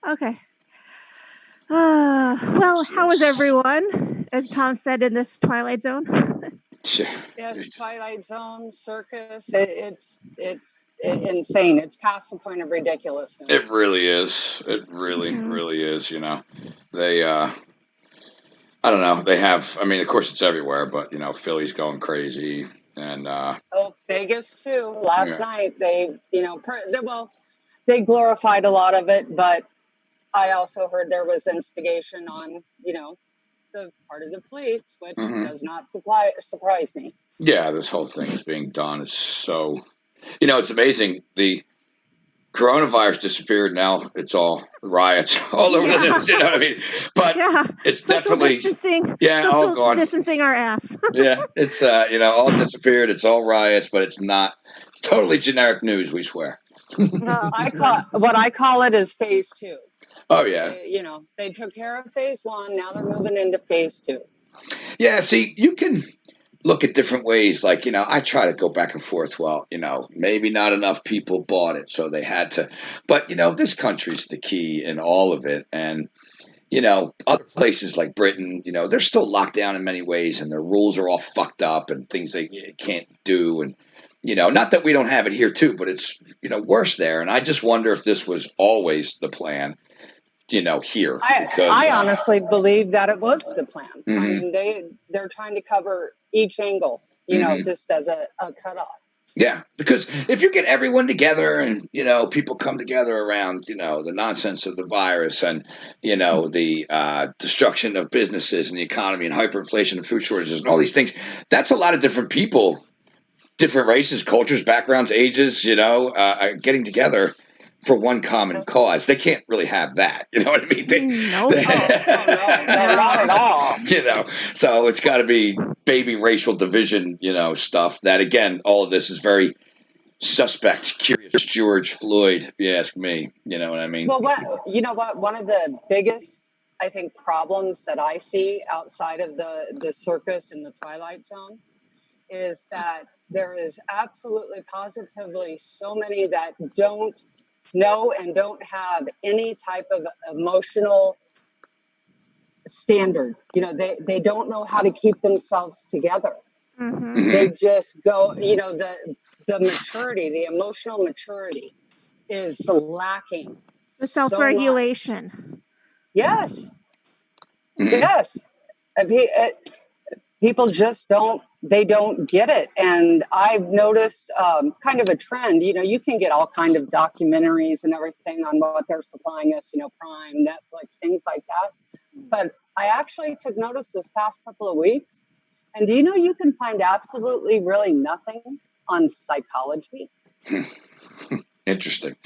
Okay. Well, how is everyone? As Tom said, in this Twilight Zone. Yes, Twilight Zone, circus. It's insane. It's past the point of ridiculousness. It really is. It really is. You know, they. I don't know. They have. I mean, of course, it's everywhere, but you know, Philly's going crazy, and Vegas too. Last night, they, they glorified a lot of it, but I also heard there was instigation on, the part of the police, which does not surprise me. Yeah, this whole thing is being done is so. You know, it's amazing. The coronavirus disappeared. Now it's all riots all over the news. You know what I mean? But it's social definitely distancing. all gone. Distancing our ass. Yeah, it's all disappeared. It's all riots, but it's not. It's totally generic news. We swear. What I call it is phase 2. Oh yeah. They took care of phase 1. Now they're moving into phase 2. Yeah. See, you can look at different ways. Like, I try to go back and forth. Well, maybe not enough people bought it, so they had to. But, this country's the key in all of it. And, other places like Britain, they're still locked down in many ways, and their rules are all fucked up and things they can't do. And, not that we don't have it here too, but it's, worse there. And I just wonder if this was always the plan. Here. I honestly believe that it was the plan. I mean, they're trying to cover each angle, just as a cutoff. Yeah, because if you get everyone together and, people come together around, the nonsense of the virus and, the destruction of businesses and the economy and hyperinflation and food shortages and all these things, that's a lot of different people, different races, cultures, backgrounds, ages, getting together for one common cause. They can't really have that. You know what I mean? No, not at all. So it's got to be baby racial division, stuff that, again, all of this is very suspect, curious George Floyd, if you ask me. You know what I mean? Well, one of the biggest, I think, problems that I see outside of the circus in the Twilight Zone is that there is absolutely positively so many that don't know and don't have any type of emotional standard. They don't know how to keep themselves together. They just go, the maturity, the emotional maturity is lacking. The self-regulation. Yes. Yes. People just don't get it. And I've noticed kind of a trend. You can get all kind of documentaries and everything on what they're supplying us, Prime, Netflix, things like that. But I actually took notice this past couple of weeks. And do you know you can find absolutely really nothing on psychology? Interesting.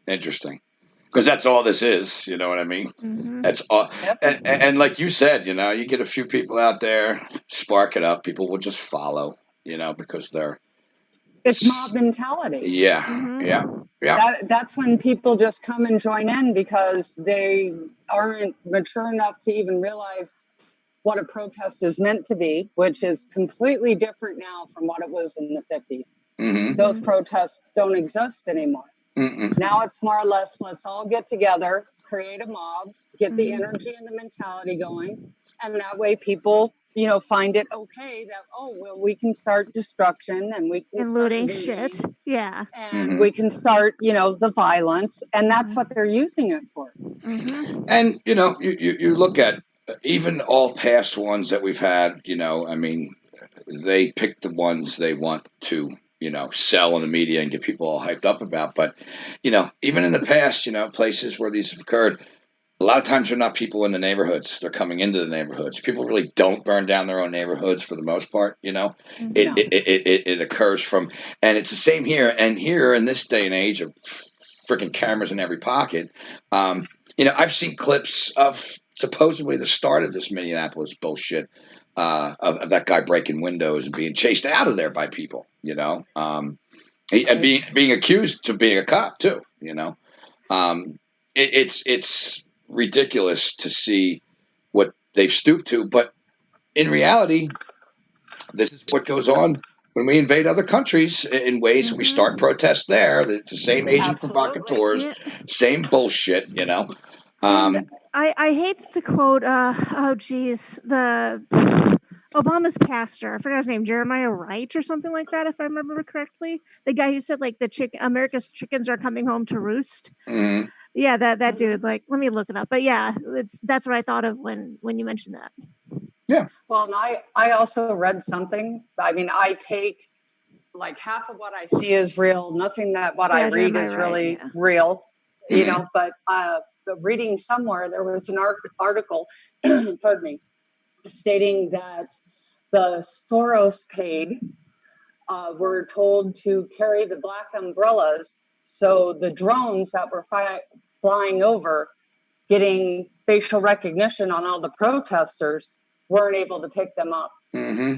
Interesting. Because that's all this is, you know what I mean? That's all. And like you said, you get a few people out there, spark it up. People will just follow, because they're. It's mob mentality. Yeah. That's when people just come and join in because they aren't mature enough to even realize what a protest is meant to be, which is completely different now from what it was in the 50s. Those protests don't exist anymore. Now it's more or less, let's all get together, create a mob, get the energy and the mentality going. And that way people, find it okay that, we can start destruction and we can start looting shit. Yeah. And we can start, the violence. And that's what they're using it for. And, you look at even all past ones that we've had, they pick the ones they want to sell in the media and get people all hyped up about. But, even in the past, places where these have occurred, a lot of times they're not people in the neighborhoods. They're coming into the neighborhoods. People really don't burn down their own neighborhoods for the most part. It occurs from, and it's the same here. And here in this day and age of freaking cameras in every pocket, I've seen clips of supposedly the start of this Minneapolis bullshit. Of that guy breaking windows and being chased out of there by people, and being accused of being a cop too, It's ridiculous to see what they've stooped to, but in reality, this is what goes on when we invade other countries in ways we start protests there. It's the same Asian Absolutely. provocateurs, Yeah. same bullshit, And I hate to quote, the Obama's pastor. I forgot his name, Jeremiah Wright or something like that, if I remember correctly. The guy who said like America's chickens are coming home to roost. Mhm. Yeah, that dude. Like, let me look it up. But yeah, that's what I thought of when you mentioned that. Yeah. Well, and I also read something. I mean, I take like half of what I see is real. Nothing that what I read Jeremiah is Wright, really yeah. real, you Mhm. know. But reading somewhere, there was an article, pardon me, stating that the Soros paid were told to carry the black umbrellas. So the drones that were flying over, getting facial recognition on all the protesters, weren't able to pick them up. Mm-hmm.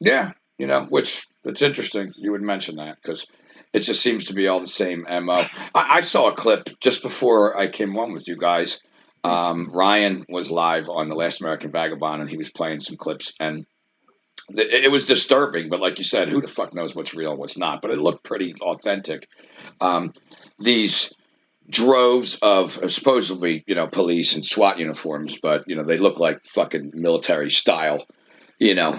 Yeah, which it's interesting you would mention that because it just seems to be all the same MO. I saw a clip just before I came on with you guys. Ryan was live on The Last American Vagabond and he was playing some clips and it was disturbing, but like you said, who the fuck knows what's real and what's not? But it looked pretty authentic. These droves of supposedly, police and SWAT uniforms, but they look like fucking military style. People,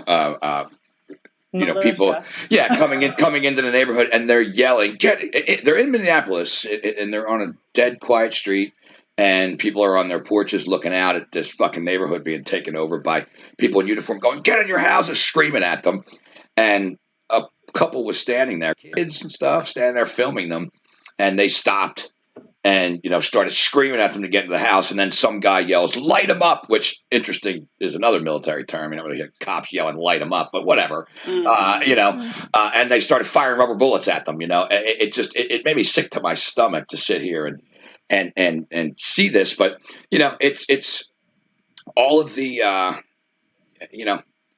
Militia. coming into the neighborhood, and they're yelling. They're in Minneapolis, and they're on a dead quiet street, and people are on their porches looking out at this fucking neighborhood being taken over by people in uniform, going, "Get in your houses!" screaming at them, and a couple was standing there, kids and stuff, standing there filming them, and they stopped and started screaming at them to get into the house, and then some guy yells, "Light them up," which interesting is another military term. You don't really hear cops yelling "light them up," but whatever. And they started firing rubber bullets at them. It made me sick to my stomach to sit here and see this, but it's all of the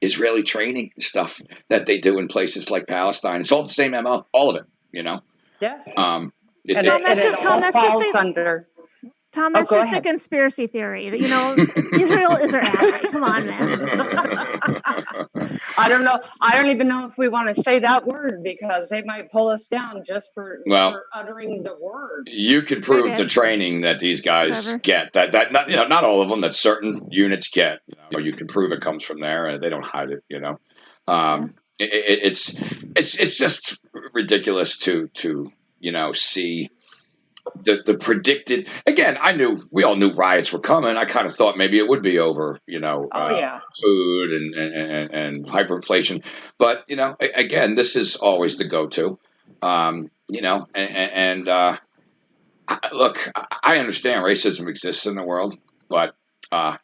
Israeli training stuff that they do in places like Palestine. It's all the same MO, all of it. Yes. It's, And it, it Tom, all that's falls just a under. Tom, Oh, that's go just a ahead. conspiracy theory. Israel is our ally. Come on, man. I don't know. I don't even know if we want to say that word because they might pull us down just for uttering the word. You can prove the training that these guys get. That not all of them. That certain units get. You can prove it comes from there, and they don't hide it. It's just ridiculous to see the predicted. Again, we all knew riots were coming. I kind of thought maybe it would be over, food and hyperinflation. But again, this is always the go-to. Look, I understand racism exists in the world, but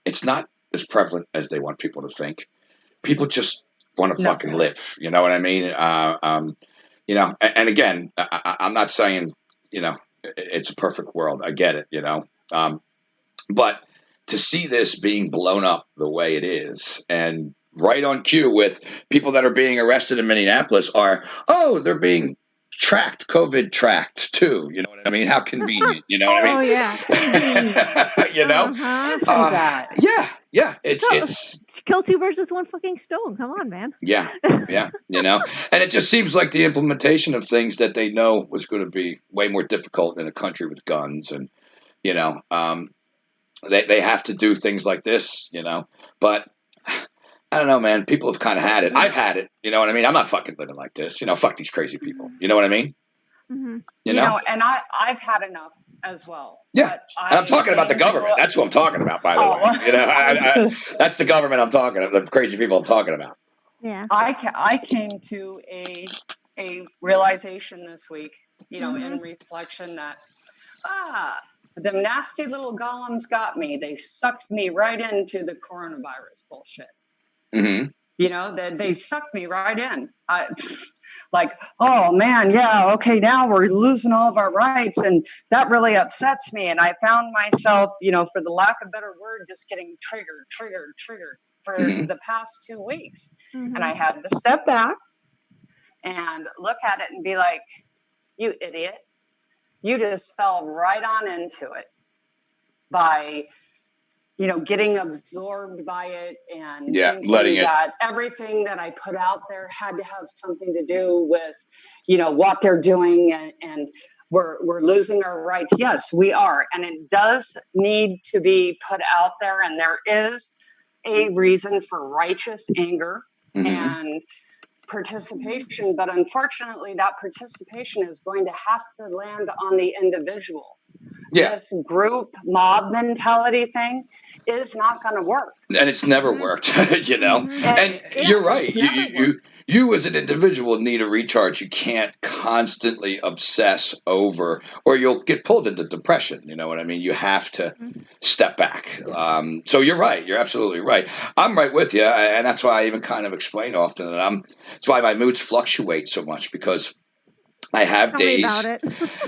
it's not as prevalent as they want people to think. People just want to fucking live. You know what I mean? And again, I'm not saying it's a perfect world. I get it. But to see this being blown up the way it is, and right on cue with people that are being arrested in Minneapolis they're being COVID tracked too. You know what I mean? How convenient. You know what I mean? Oh yeah. Isn't that? Yeah. It's kill two birds with one fucking stone. Come on, man. Yeah. And it just seems like the implementation of things that they know was going to be way more difficult in a country with guns, and they have to do things like this, But I don't know, man. People have kind of had it. I've had it. You know what I mean? I'm not fucking living like this. Fuck these crazy people. You know what I mean? Mm-hmm. And I've had enough as well. Yeah. And I'm talking about the government. That's who I'm talking about, by the way. That's the government I'm talking about, the crazy people I'm talking about. Yeah. I came to a realization this week, in reflection that, the nasty little golems got me. They sucked me right into the coronavirus bullshit. Mm-hmm. They sucked me right in. Like, oh man, yeah, okay, now we're losing all of our rights, and that really upsets me. And I found myself, for the lack of a better word, just getting triggered for the past 2 weeks. And I had to step back and look at it and be like, you idiot. You just fell right on into it by getting absorbed by it and thinking letting it. that everything that I put out there had to have something to do with, what they're doing, and we're losing our rights. Yes, we are. And it does need to be put out there. And there is a reason for righteous anger and participation. But unfortunately, that participation is going to have to land on the individual. Yeah. This group mob mentality thing is not going to work. And it's never worked, And you're right. You as an individual need a recharge. You can't constantly obsess over, or you'll get pulled into depression. You know what I mean? You have to step back. So you're right. You're absolutely right. I'm right with you. And that's why I even kind of explain often that that's why my moods fluctuate so much, because I have Tell days. me about it.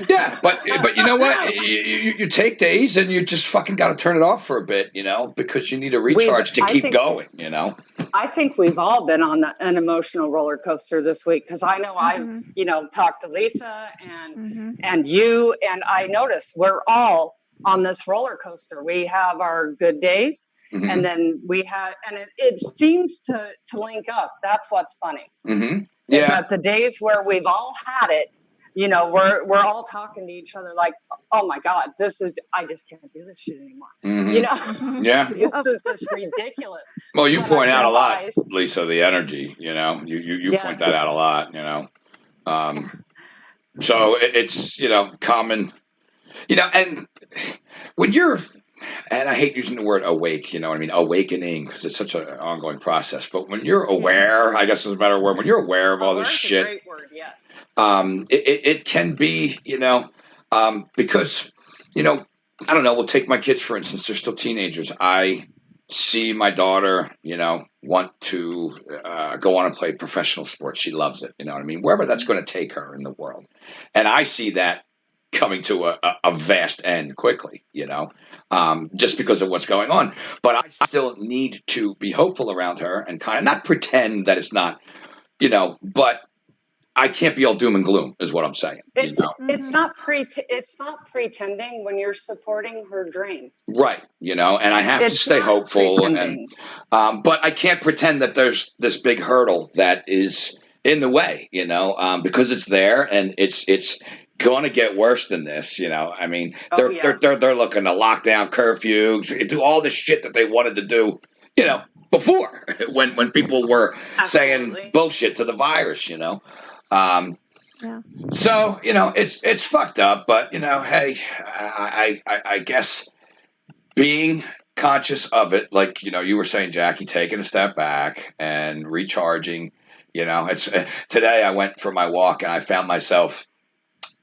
Yeah, but you know what? You take days and you just fucking got to turn it off for a bit, because you need a recharge to keep going, I think we've all been on an emotional roller coaster this week, because I know I've, talked to Lisa and you, and I noticed we're all on this roller coaster. We have our good days, and then we have, and it seems to link up. That's what's funny. Yeah. That the days where we've all had it, we're all talking to each other like, oh my God, I just can't do this shit anymore. Yeah. This is just ridiculous. Well, you point out a lot, Lisa, the energy, you point that out a lot, so it's, common, and when you're, and I hate using the word awake, awakening, because it's such an ongoing process. But when you're aware, I guess is a better word. When you're aware of all this shit, great word, yes. It can be, because, I don't know. We'll take my kids, for instance. They're still teenagers. I see my daughter, want to go on and play professional sports. She loves it. You know what I mean? Wherever that's going to take her in the world. And I see that coming to a vast end quickly, just because of what's going on. But I still need to be hopeful around her and kind of not pretend that it's not, but I can't be all doom and gloom is what I'm saying. It's not pretending when you're supporting her dream. Right. And I have to stay hopeful. And but I can't pretend that there's this big hurdle that is in the way, because it's there, and it's going to get worse than this. I mean, they're looking to lock down curfew, do all the shit that they wanted to do, before when people were saying bullshit to the virus, So, it's fucked up, but hey, I guess being conscious of it, like, you were saying, Jackie, taking a step back and recharging, it's today I went for my walk and I found myself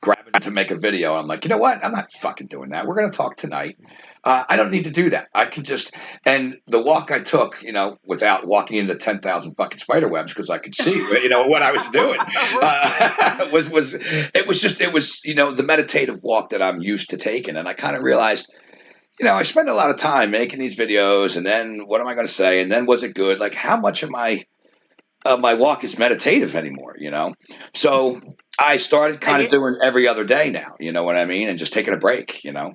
grabbing to make a video. I'm like, you know what? I'm not fucking doing that. We're going to talk tonight. I don't need to do that. I can just, and the walk I took, without walking into 10,000 fucking spider webs, because I could see, what I was doing, it was the meditative walk that I'm used to taking. And I kind of realized, I spend a lot of time making these videos, and then what am I going to say? And then was it good? Like, how much of my walk is meditative anymore, So I started kind of doing every other day now, you know what I mean? And just taking a break, You know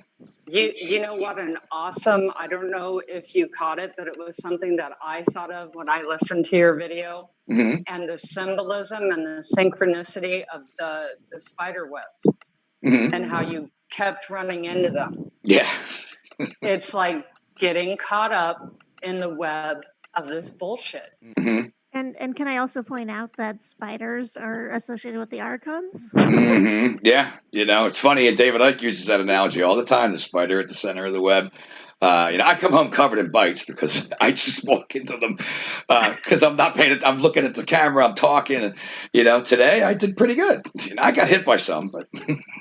what an awesome, I don't know if you caught it, but it was something that I thought of when I listened to your video, and the symbolism and the synchronicity of the spider webs, and how you kept running into them. Yeah. It's like getting caught up in the web of this bullshit. And can I also point out that spiders are associated with the archons? Yeah, it's funny, and David Icke uses that analogy all the time, the spider at the center of the web. I come home covered in bites because I just walk into them because I'm not paying it. I'm looking at the camera, I'm talking, and today I did pretty good. I got hit by some, but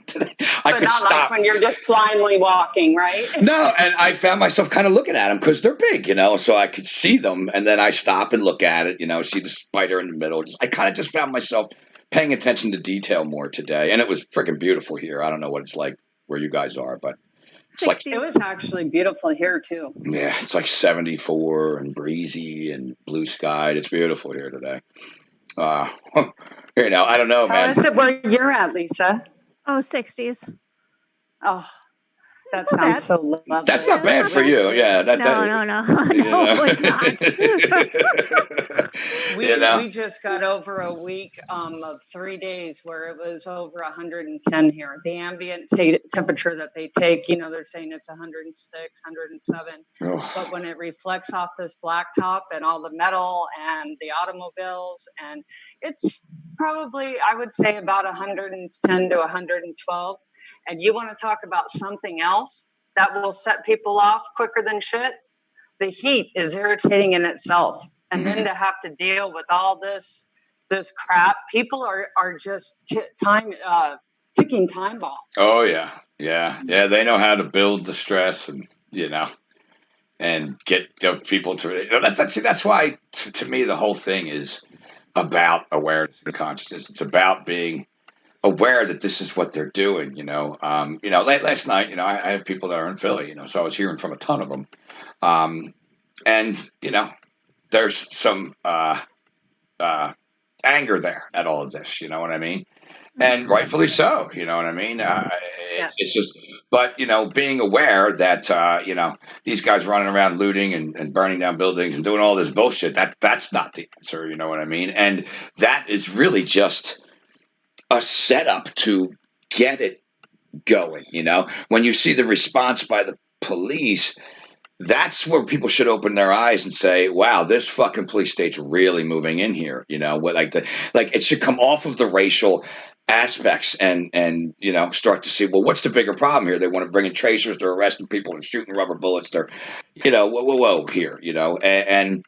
today I could stop. Like when you're just blindly walking, right? No, and I found myself kind of looking at them because they're big, so I could see them, and then I stop and look at it, see the spider in the middle. I kind of just found myself paying attention to detail more today, and it was freaking beautiful here. I don't know what it's like where you guys are, but it's 60s. It was actually beautiful here too. Yeah, it's like 74 and breezy and blue skied. It's beautiful here today. I don't know, man. How is it where you're at, Lisa? Oh, 60s. Oh, That sounds so lovely. That's not bad for you. Yeah. No, it's not. We just got over a week of 3 days where it was over 110 here. The ambient temperature that they take, they're saying it's 106, 107. Oh. But when it reflects off this blacktop and all the metal and the automobiles, and it's probably, I would say, about 110 to 112. And you want to talk about something else that will set people off quicker than shit? The heat is irritating in itself. And then to have to deal with all this crap, people are just ticking time bombs. Oh yeah. They know how to build the stress, and and get people to. That's why to me the whole thing is about awareness and consciousness. It's about being aware that this is what they're doing. Last night, I have people that are in Philly. So I was hearing from a ton of them, and there's some anger there at all of this. You know what I mean? And rightfully so. You know what I mean? It's just, but being aware that these guys running around looting and burning down buildings and doing all this bullshit, that's not the answer. You know what I mean? And that is really just a setup to get it going. When you see the response by the police, that's where people should open their eyes and say, wow, this fucking police state's really moving in here. Like it should come off of the racial aspects and start to see, well, what's the bigger problem here? They want to bring in tracers, they're arresting people and shooting rubber bullets, they're whoa here, and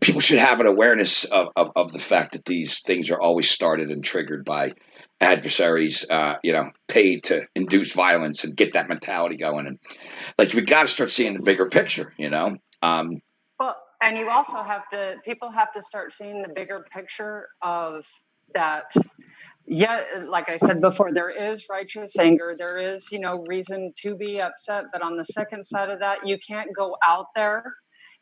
people should have an awareness of the fact that these things are always started and triggered by adversaries, paid to induce violence and get that mentality going. And we got to start seeing the bigger picture, Well, and you also people have to start seeing the bigger picture of that. Yeah, like I said before, there is righteous anger. There is, reason to be upset. But on the second side of that, you can't go out there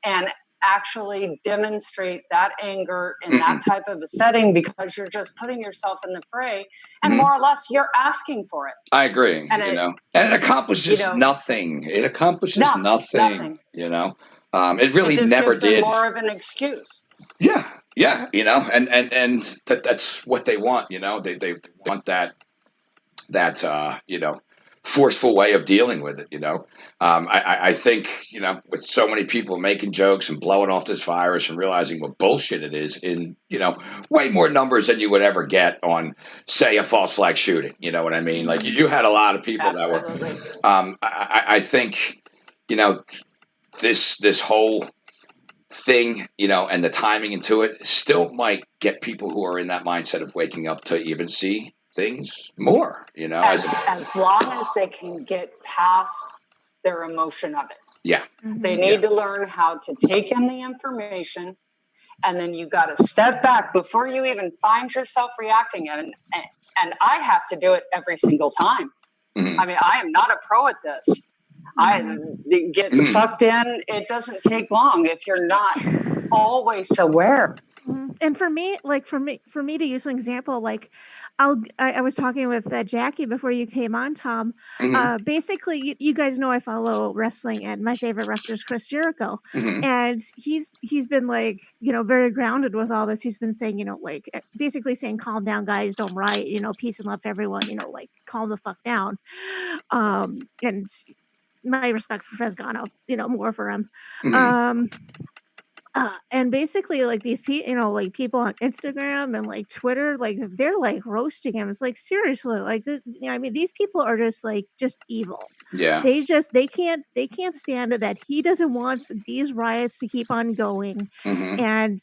and actually demonstrate that anger in that type of a setting, because you're just putting yourself in the fray, and more or less you're asking for it. I agree. And it accomplishes nothing. It accomplishes nothing. It really never did. More of an excuse. Yeah, and that's what they want. They want that forceful way of dealing with it. I think with so many people making jokes and blowing off this virus and realizing what bullshit it is in way more numbers than you would ever get on, say, a false flag shooting. You know what I mean? Like you had a lot of people that were. I think this whole thing, and the timing into it still might get people who are in that mindset of waking up to even see things more, as long as they can get past their emotion of it. Yeah. They need to learn how to take in the information, and then you got to step back before you even find yourself reacting. And I have to do it every single time. I mean, I am not a pro at this. I get sucked in. It doesn't take long if you're not always aware. And for me to use an example, I was talking with Jackie before you came on, Tom. Basically, you guys know I follow wrestling, and my favorite wrestler is Chris Jericho, and he's been very grounded with all this. He's been saying, basically saying, calm down, guys, don't riot, peace and love to everyone, calm the fuck down. And my respect for Fezgano, more for him. And basically, these people, people on Instagram and Twitter, they're roasting him. It's seriously, these people are just evil. Yeah. They can't stand it that he doesn't want these riots to keep on going, and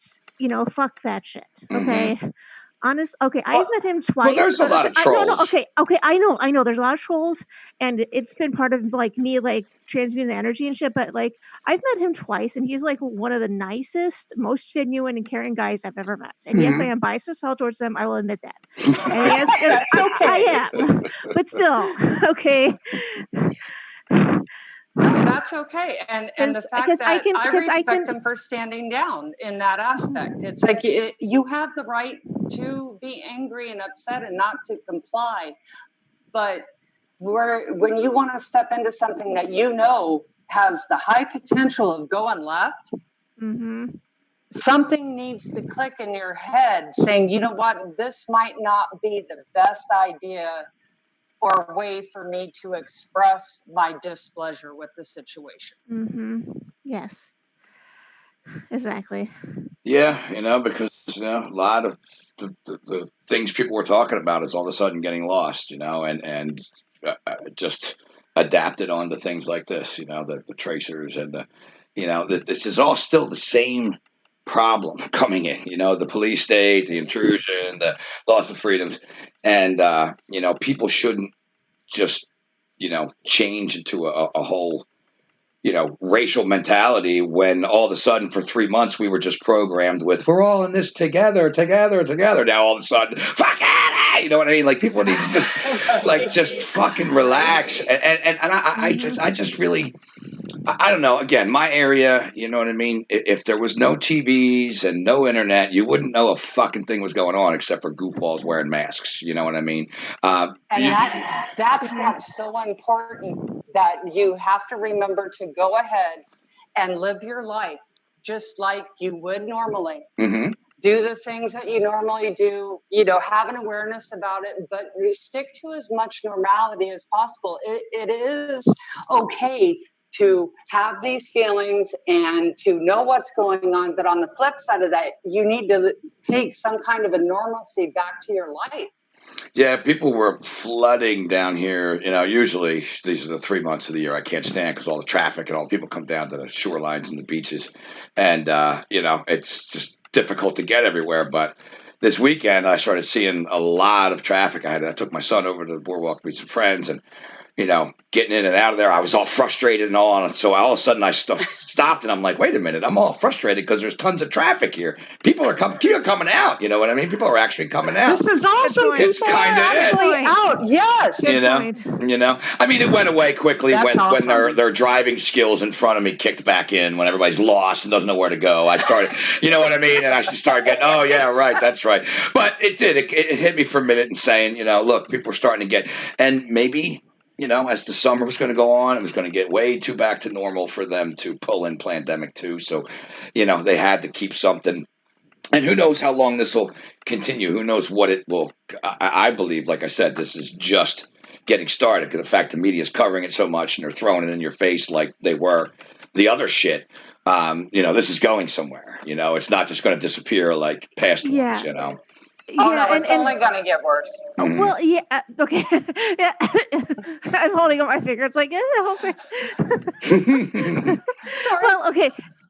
fuck that shit. Okay. I've met him twice. Well, there's a lot of trolls. I know. There's a lot of trolls, and it's been part of me transmuting the energy and shit. But I've met him twice, and he's one of the nicest, most genuine and caring guys I've ever met. And yes, I am biased as hell towards him. I will admit that. And yes, I am, but still, okay. No, that's okay. And the fact that I respect him for standing down in that aspect. It's you have the right to be angry and upset and not to comply. But when you want to step into something that you know has the high potential of going left, something needs to click in your head saying, you know what, this might not be the best idea or way for me to express my displeasure with the situation. Yes. Exactly. Yeah, because a lot of the things people were talking about is all of a sudden getting lost, and just adapted onto things like this, the tracers and this is all still the same problem coming in, the police state, the intrusion, the loss of freedoms, and people shouldn't just change into a whole racial mentality when all of a sudden for 3 months we were just programmed with, we're all in this together. Now all of a sudden, fuck it, you know what I mean? Like people need to just fucking relax. And I just really, I don't know. Again, my area, you know what I mean? If there was no TVs and no internet, you wouldn't know a fucking thing was going on except for goofballs wearing masks. You know what I mean? That's what's so important, that you have to remember to go ahead and live your life just like you would normally. Do the things that you normally do, have an awareness about it, but stick to as much normality as possible. It is okay to have these feelings and to know what's going on. But on the flip side of that, you need to take some kind of a normalcy back to your life. Yeah, people were flooding down here. Usually these are the 3 months of the year I can't stand because all the traffic and all the people come down to the shorelines and the beaches. And, it's just difficult to get everywhere. But this weekend I started seeing a lot of traffic. I took my son over to the boardwalk to meet some friends, and getting in and out of there, I was all frustrated and all. And so all of a sudden I stopped and I'm like, wait a minute, I'm all frustrated because there's tons of traffic here. People are coming out. You know what I mean? People are actually coming out. This is awesome. It's kind of actually out. Yes. I mean, it went away quickly when their driving skills in front of me kicked back in, when everybody's lost and doesn't know where to go. I started, you know what I mean? And I started getting, oh yeah, right. That's right. But it did, it hit me for a minute and saying, look, people are starting to get, and maybe, as the summer was going to go on, it was going to get way too back to normal for them to pull in pandemic too. So, they had to keep something. And who knows how long this will continue? Who knows what it will? I believe, like I said, this is just getting started, because the fact the media is covering it so much and they're throwing it in your face like they were the other shit. This is going somewhere. It's not just going to disappear like past ones. It's only going to get worse. Well, yeah, okay. Yeah. I'm holding up my finger. It's like, I'll say. Well,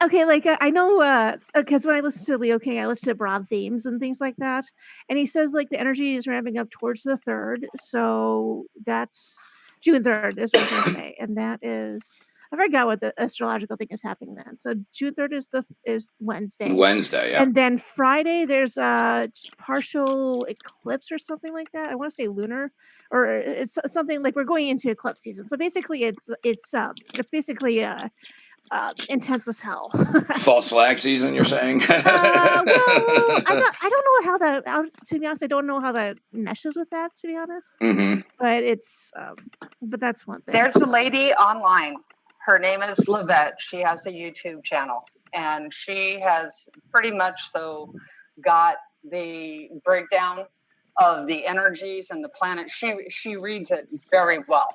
okay. Like I know, because when I listen to Leo King, I listen to broad themes and things like that, and he says like the energy is ramping up towards the 3rd, so that's June 3rd is what I'm going to say, and that is. I forgot what the astrological thing is happening then. So June 3rd is Wednesday. Wednesday, yeah. And then Friday there's a partial eclipse or something like that. I want to say lunar, or it's something like we're going into eclipse season. So basically it's basically intense as hell. False flag season, you're saying? Well, I don't know how that. To be honest, I don't know how that meshes with that. To be honest, but it's but that's one thing. There's a lady online. Her name is Lavette. She has a YouTube channel, and she has pretty much got the breakdown of the energies and the planet. She reads it very well.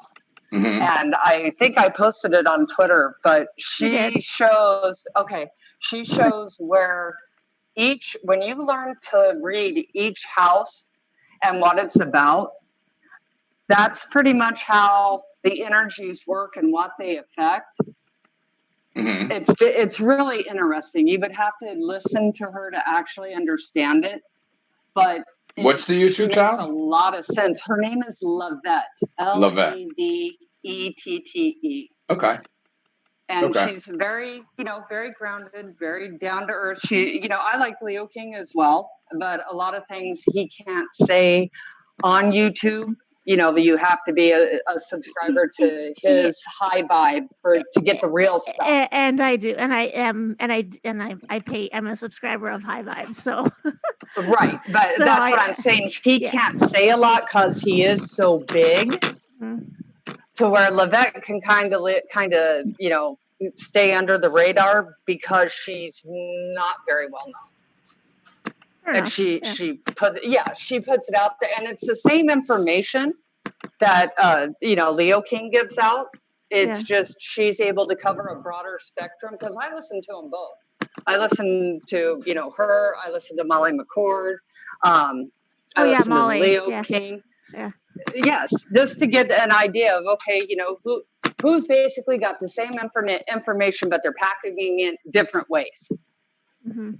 And I think I posted it on Twitter, but she shows where when you learn to read each house and what it's about, that's pretty much how the energies work and what they affect. It's really interesting. You would have to listen to her to actually understand it. But what's the YouTube channel? Makes a lot of sense. Her name is Lavette. Lavette. Okay. And she's very, very grounded, very down to earth. I like Leo King as well, but a lot of things he can't say on YouTube. You have to be a subscriber to his High Vibe to get the real stuff. And I do, and I am, and I pay. I'm a subscriber of High Vibe, so. Right, but that's what I'm saying. He can't say a lot because he is so big. to where Levette can kind of, you know, stay under the radar because she's not very well known. And she puts it out there, and it's the same information that you know, Leo King gives out. It's just she's able to cover a broader spectrum, because I listen to them both. I listen to, you know, her. I listen to Molly McCord. I listen to Leo King. Yeah. Yes, just to get an idea of, okay, you know, who's basically got the same information, but they're packaging it different ways. Mm-hmm.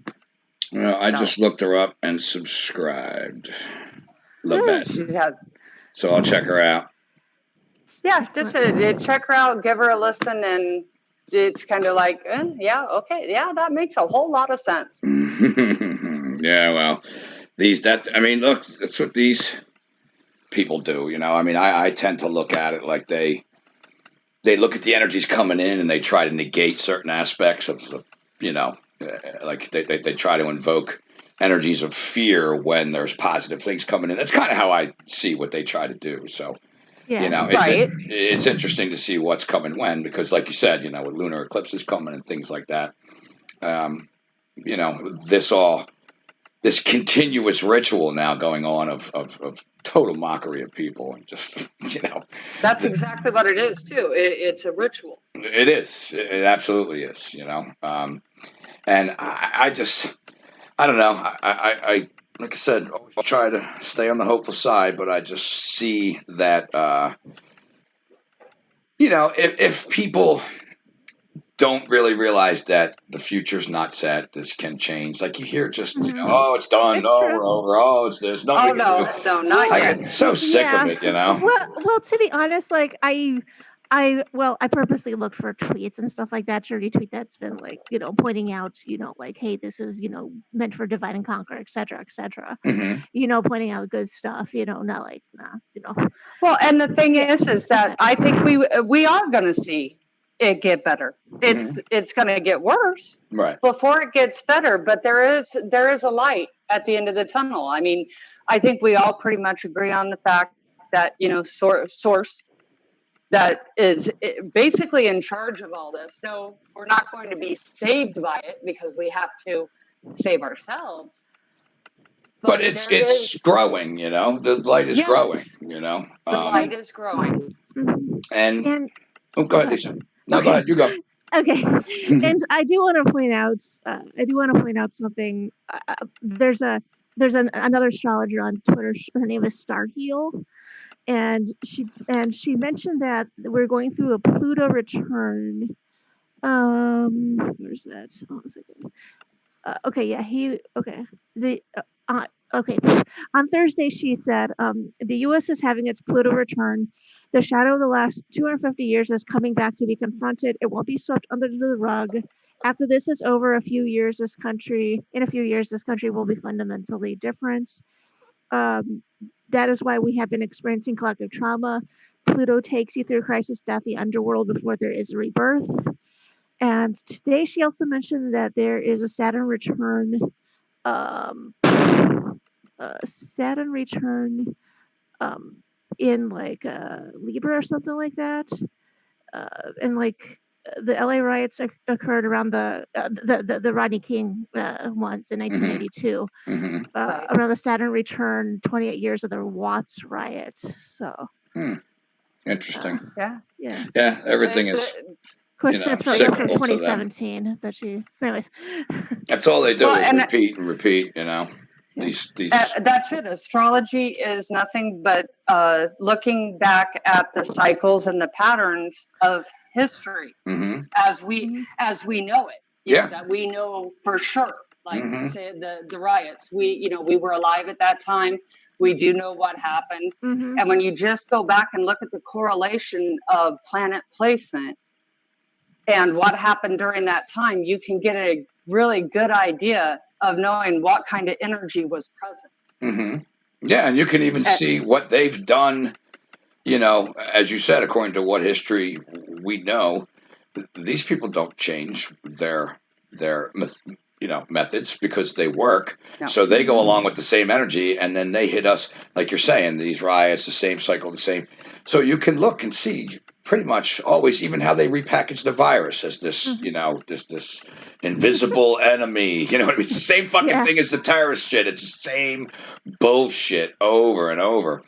Well, I just looked her up and subscribed. Levette. So I'll check her out. Yeah, just check her out, give her a listen, and it's kind of like, yeah, okay, yeah, that makes a whole lot of sense. Yeah, well, look, that's what these people do, you know. I mean, I tend to look at it like they look at the energies coming in and they try to negate certain aspects of you know, like they try to invoke energies of fear when there's positive things coming in. That's kind of how I see what they try to do. So, you know, it's interesting to see what's coming when, because like you said, you know, with lunar eclipses coming and things like that, you know, this continuous ritual now going on of total mockery of people, and just, you know, that's exactly what it is too. It's a ritual. It is. It absolutely is. You know, and I don't know. I like I said, I'll try to stay on the hopeful side, but I just see that you know, if people don't really realize that the future's not set, this can change. Like you hear just, you know, oh, it's done. We're over. Oh, there's nothing we can do. No, not yet. I get so sick of it, you know. Well, to be honest, like I purposely looked for tweets and stuff like that to retweet that's been like, you know, pointing out, you know, like, hey, this is, you know, meant for divide and conquer, etc., etc. Mm-hmm. You know, pointing out good stuff, you know, not like, you know. Well, and the thing is that I think we are going to see it get better. It's going to get worse before it gets better, but there is a light at the end of the tunnel. I mean, I think we all pretty much agree on the fact that, you know, source that is basically in charge of all this. No, we're not going to be saved by it because we have to save ourselves. But it's growing, you know. The light is growing, you know. The light is growing. And oh, go ahead, Lisa. No, go ahead. You go. Okay, and I do want to point out something. There's another astrologer on Twitter. Her name is Starheel, and she mentioned that we're going through a Pluto return. Where's that? Hold on a second. Okay. On Thursday, she said, the U.S. is having its Pluto return. The shadow of the last 250 years is coming back to be confronted. It won't be swept under the rug. After this is over, in a few years, this country will be fundamentally different. That is why we have been experiencing collective trauma. Pluto takes you through crisis, death, the underworld before there is a rebirth. And today, she also mentioned that there is a Saturn return. In like Libra or something like that, and like the LA riots occurred around the Rodney King ones in 1982, around the Saturn return, 28 years of the Watts riot. So interesting. Yeah. Everything is. Of course, that's from 2017. But anyways, that's all they do is repeat and repeat. You know. These that's it. Astrology is nothing but looking back at the cycles and the patterns of history as we know it. That we know for sure. Like say the riots, we were alive at that time. We do know what happened, and when you just go back and look at the correlation of planet placement and what happened during that time, you can get a really good idea of knowing what kind of energy was present. Yeah, and you can even see what they've done, you know, as you said, according to what history we know. These people don't change their methods because they work. No. So they go along with the same energy, and then they hit us, like you're saying, these riots, the same cycle, the same. So you can look and see pretty much always, even how they repackage the virus as this, this invisible enemy. You know, it's the same fucking thing as the terrorist shit. It's the same bullshit over and over.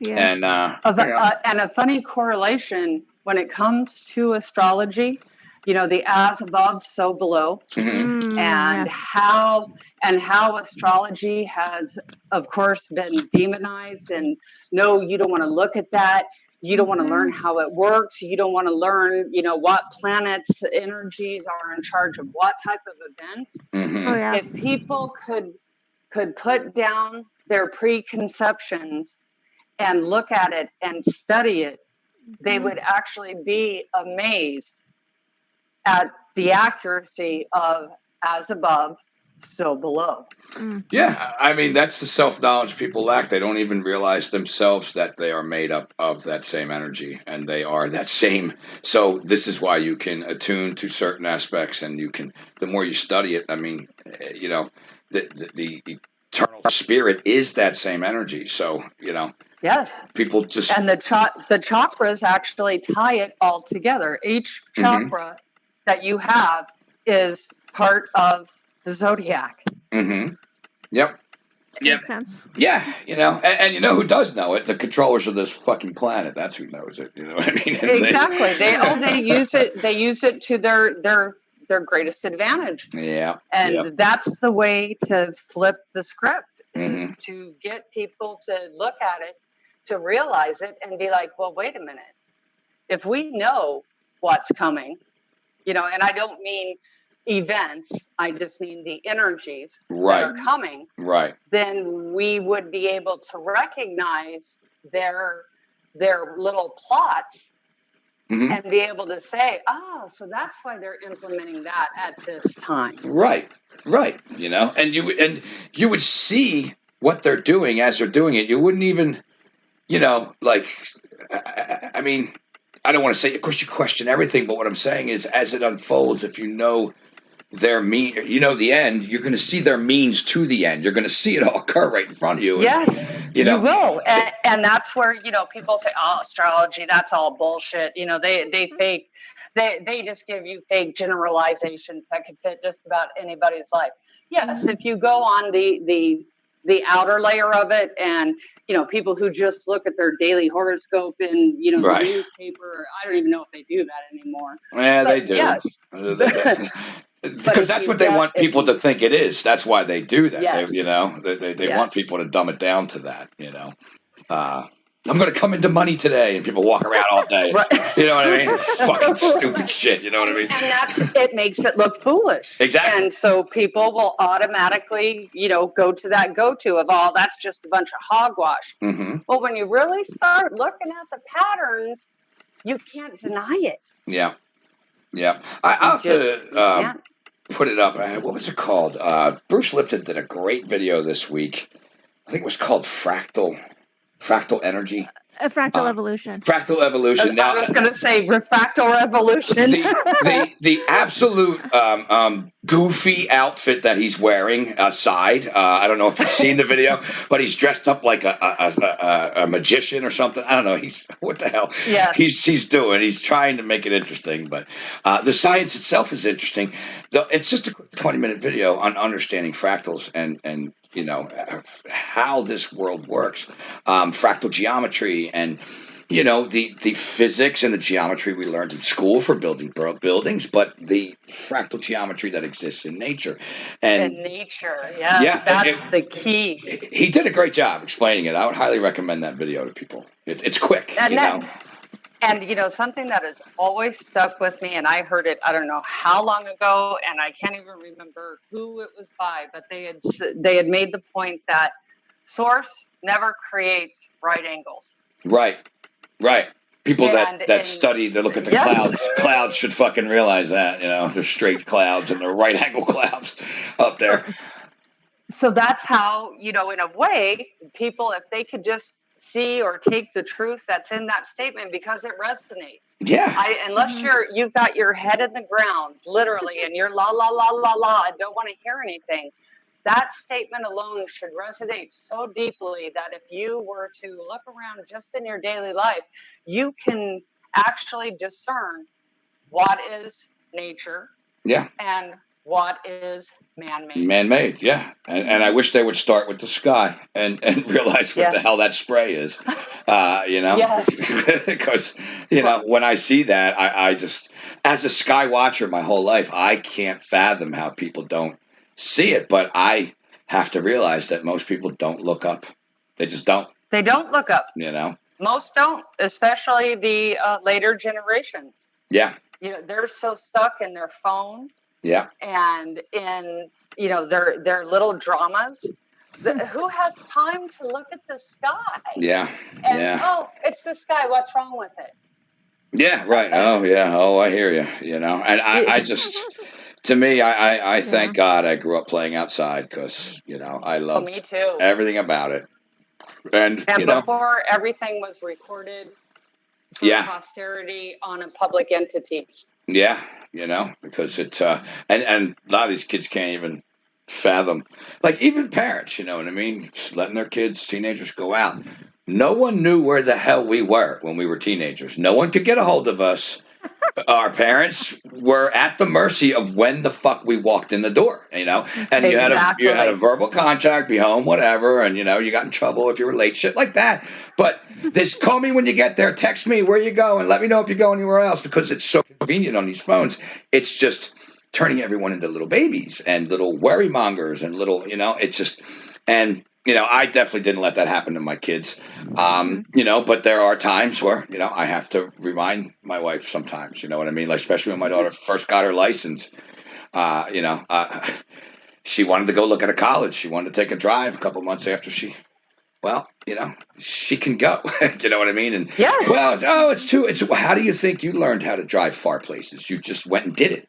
Yeah. And and a funny correlation when it comes to astrology, the as above, so below, and how astrology has, of course, been demonized. And no, you don't want to look at that. You don't want to learn how it works. You don't want to learn, what planets' energies are in charge of what type of events. If people could put down their preconceptions and look at it and study it, they would actually be amazed at the accuracy of as above, so below. Yeah, I mean, that's the self-knowledge people lack. They don't even realize themselves that they are made up of that same energy, and they are that same. So this is why you can attune to certain aspects, and you can, the more you study it, I mean, the eternal spirit is that same energy. So, yes, people just, and the chakras actually tie it all together. Each chakra that you have is part of the zodiac. Yep. Makes sense. Yeah, and you know who does know it? The controllers of this fucking planet. That's who knows it. You know what I mean? Exactly. They use it. They use it to their greatest advantage. Yeah. And that's the way to flip the script, is to get people to look at it, to realize it, and be like, well, wait a minute. If we know what's coming, and I don't mean events, I just mean the energies that are coming, then we would be able to recognize their little plots and be able to say, oh, so that's why they're implementing that at this time. Right. And you would see what they're doing as they're doing it. You wouldn't even, I mean, I don't want to say, of course, you question everything, but what I'm saying is, as it unfolds, if you know their the end, you're going to see their means to the end. You're going to see it all occur right in front of you. Yes, you will. And that's where, people say, oh, astrology, that's all bullshit. They fake, they just give you fake generalizations that could fit just about anybody's life. Yes, if you go on the outer layer of it, and people who just look at their daily horoscope in the newspaper, I don't even know if they do that anymore. Yeah, they do. Yes. Because that's what they want people to think it is. That's why they do that. Yes. They want people to dumb it down to that. I'm going to come into money today, and people walk around all day. You know what I mean? Fucking stupid shit. You know what I mean? And it makes it look foolish. Exactly. And so people will automatically, go to that go-to of, oh, that's just a bunch of hogwash. Well, when you really start looking at the patterns, you can't deny it. Yeah. I'll have to put it up. What was it called? Bruce Lipton did a great video this week. I think it was called Fractal Energy. Fractal evolution. Fractal evolution. Now, I was going to say refractal revolution. The absolute goofy outfit that he's wearing aside. I don't know if you've seen the video, but he's dressed up like a magician or something. I don't know. What the hell? Yeah. He's doing. He's trying to make it interesting, but the science itself is interesting. It's just a quick 20-minute video on understanding fractals and how this world works, fractal geometry, and the physics and the geometry we learned in school for building buildings, but the fractal geometry that exists in nature. And in nature, that's the key. He did a great job explaining it. I would highly recommend that video to people. It's quick, And something that has always stuck with me, and I heard it, I don't know how long ago, and I can't even remember who it was by, but they had made the point that source never creates right angles. Right. People that study, that look at the clouds should fucking realize that, they're straight clouds and they're right angle clouds up there. So that's how, in a way, people, if they could just see or take the truth that's in that statement, because it resonates. Yeah. Unless you've got your head in the ground, literally, and you're la la la la la, and don't want to hear anything, that statement alone should resonate so deeply that if you were to look around just in your daily life, you can actually discern what is nature and what is man-made. Man-made, yeah. And I wish they would start with the sky and realize what the hell that spray is. Because, when I see that, I just, as a sky watcher my whole life, I can't fathom how people don't see it. But I have to realize that most people don't look up. They just don't. They don't look up. Most don't, especially the later generations. Yeah. They're so stuck in their phone. Yeah. And in, their little dramas. Who has time to look at the sky? Yeah. And, oh, it's the sky. What's wrong with it? Yeah, right. Oh, yeah. Oh, I hear you, And I just, to me, I thank God I grew up playing outside because, I loved me too. Everything about it. And before everything was recorded for posterity on a public entity. Yeah, because it, and a lot of these kids can't even fathom, like even parents, you know what I mean? Just letting their kids, teenagers go out. No one knew where the hell we were when we were teenagers. No one could get a hold of us. Our parents were at the mercy of when the fuck we walked in the door, and you had a verbal contract, be home, whatever, and you got in trouble if you were late, shit like that. But this, call me when you get there, text me where you go, and let me know if you go anywhere else, because it's so convenient on these phones. It's just turning everyone into little babies and little worry mongers and little, it's just, and I definitely didn't let that happen to my kids. But there are times where, I have to remind my wife sometimes, you know what I mean? Like, especially when my daughter first got her license, she wanted to go look at a college. She wanted to take a drive a couple months after she can go. You know what I mean? And how do you think you learned how to drive far places? You just went and did it,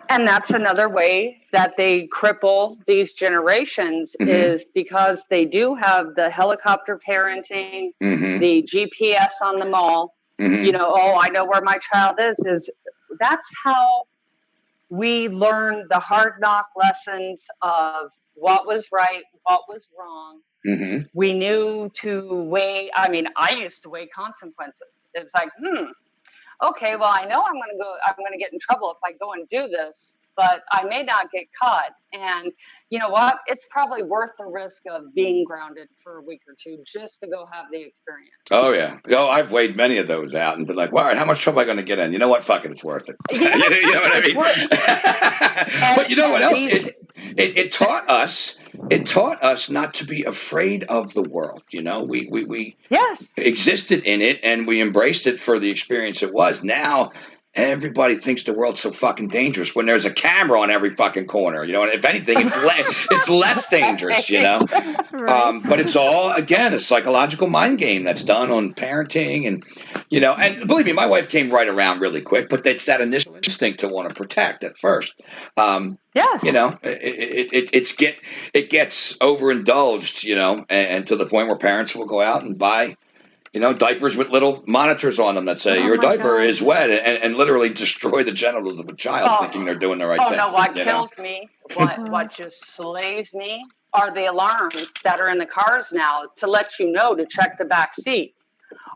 And that's another way that they cripple these generations is because they do have the helicopter parenting, the GPS on the mall. I know where my child is that's how we learn the hard knock lessons of what was right, what was wrong. We knew to weigh, I used to weigh consequences. It's like, okay, well, I know I'm going to get in trouble if I go and do this, but I may not get caught. And you know what? It's probably worth the risk of being grounded for a week or two just to go have the experience. Oh, yeah. I've weighed many of those out and been like, well, all right, how much trouble am I going to get in? You know what? Fuck it. It's worth it. You know what I mean? But you know what else? It taught us not to be afraid of the world. We existed in it and we embraced it for the experience it was. Now, everybody thinks the world's so fucking dangerous when there's a camera on every fucking corner. And if anything, it's less dangerous, Right. But it's all, again, a psychological mind game that's done on parenting and, and believe me, my wife came right around really quick, but it's that initial instinct to want to protect at first. It gets overindulged, and to the point where parents will go out and buy diapers with little monitors on them that say your diaper is wet and literally destroy the genitals of a child thinking they're doing the right thing. No, what kills me, what just slays me are the alarms that are in the cars now to let you know to check the back seat.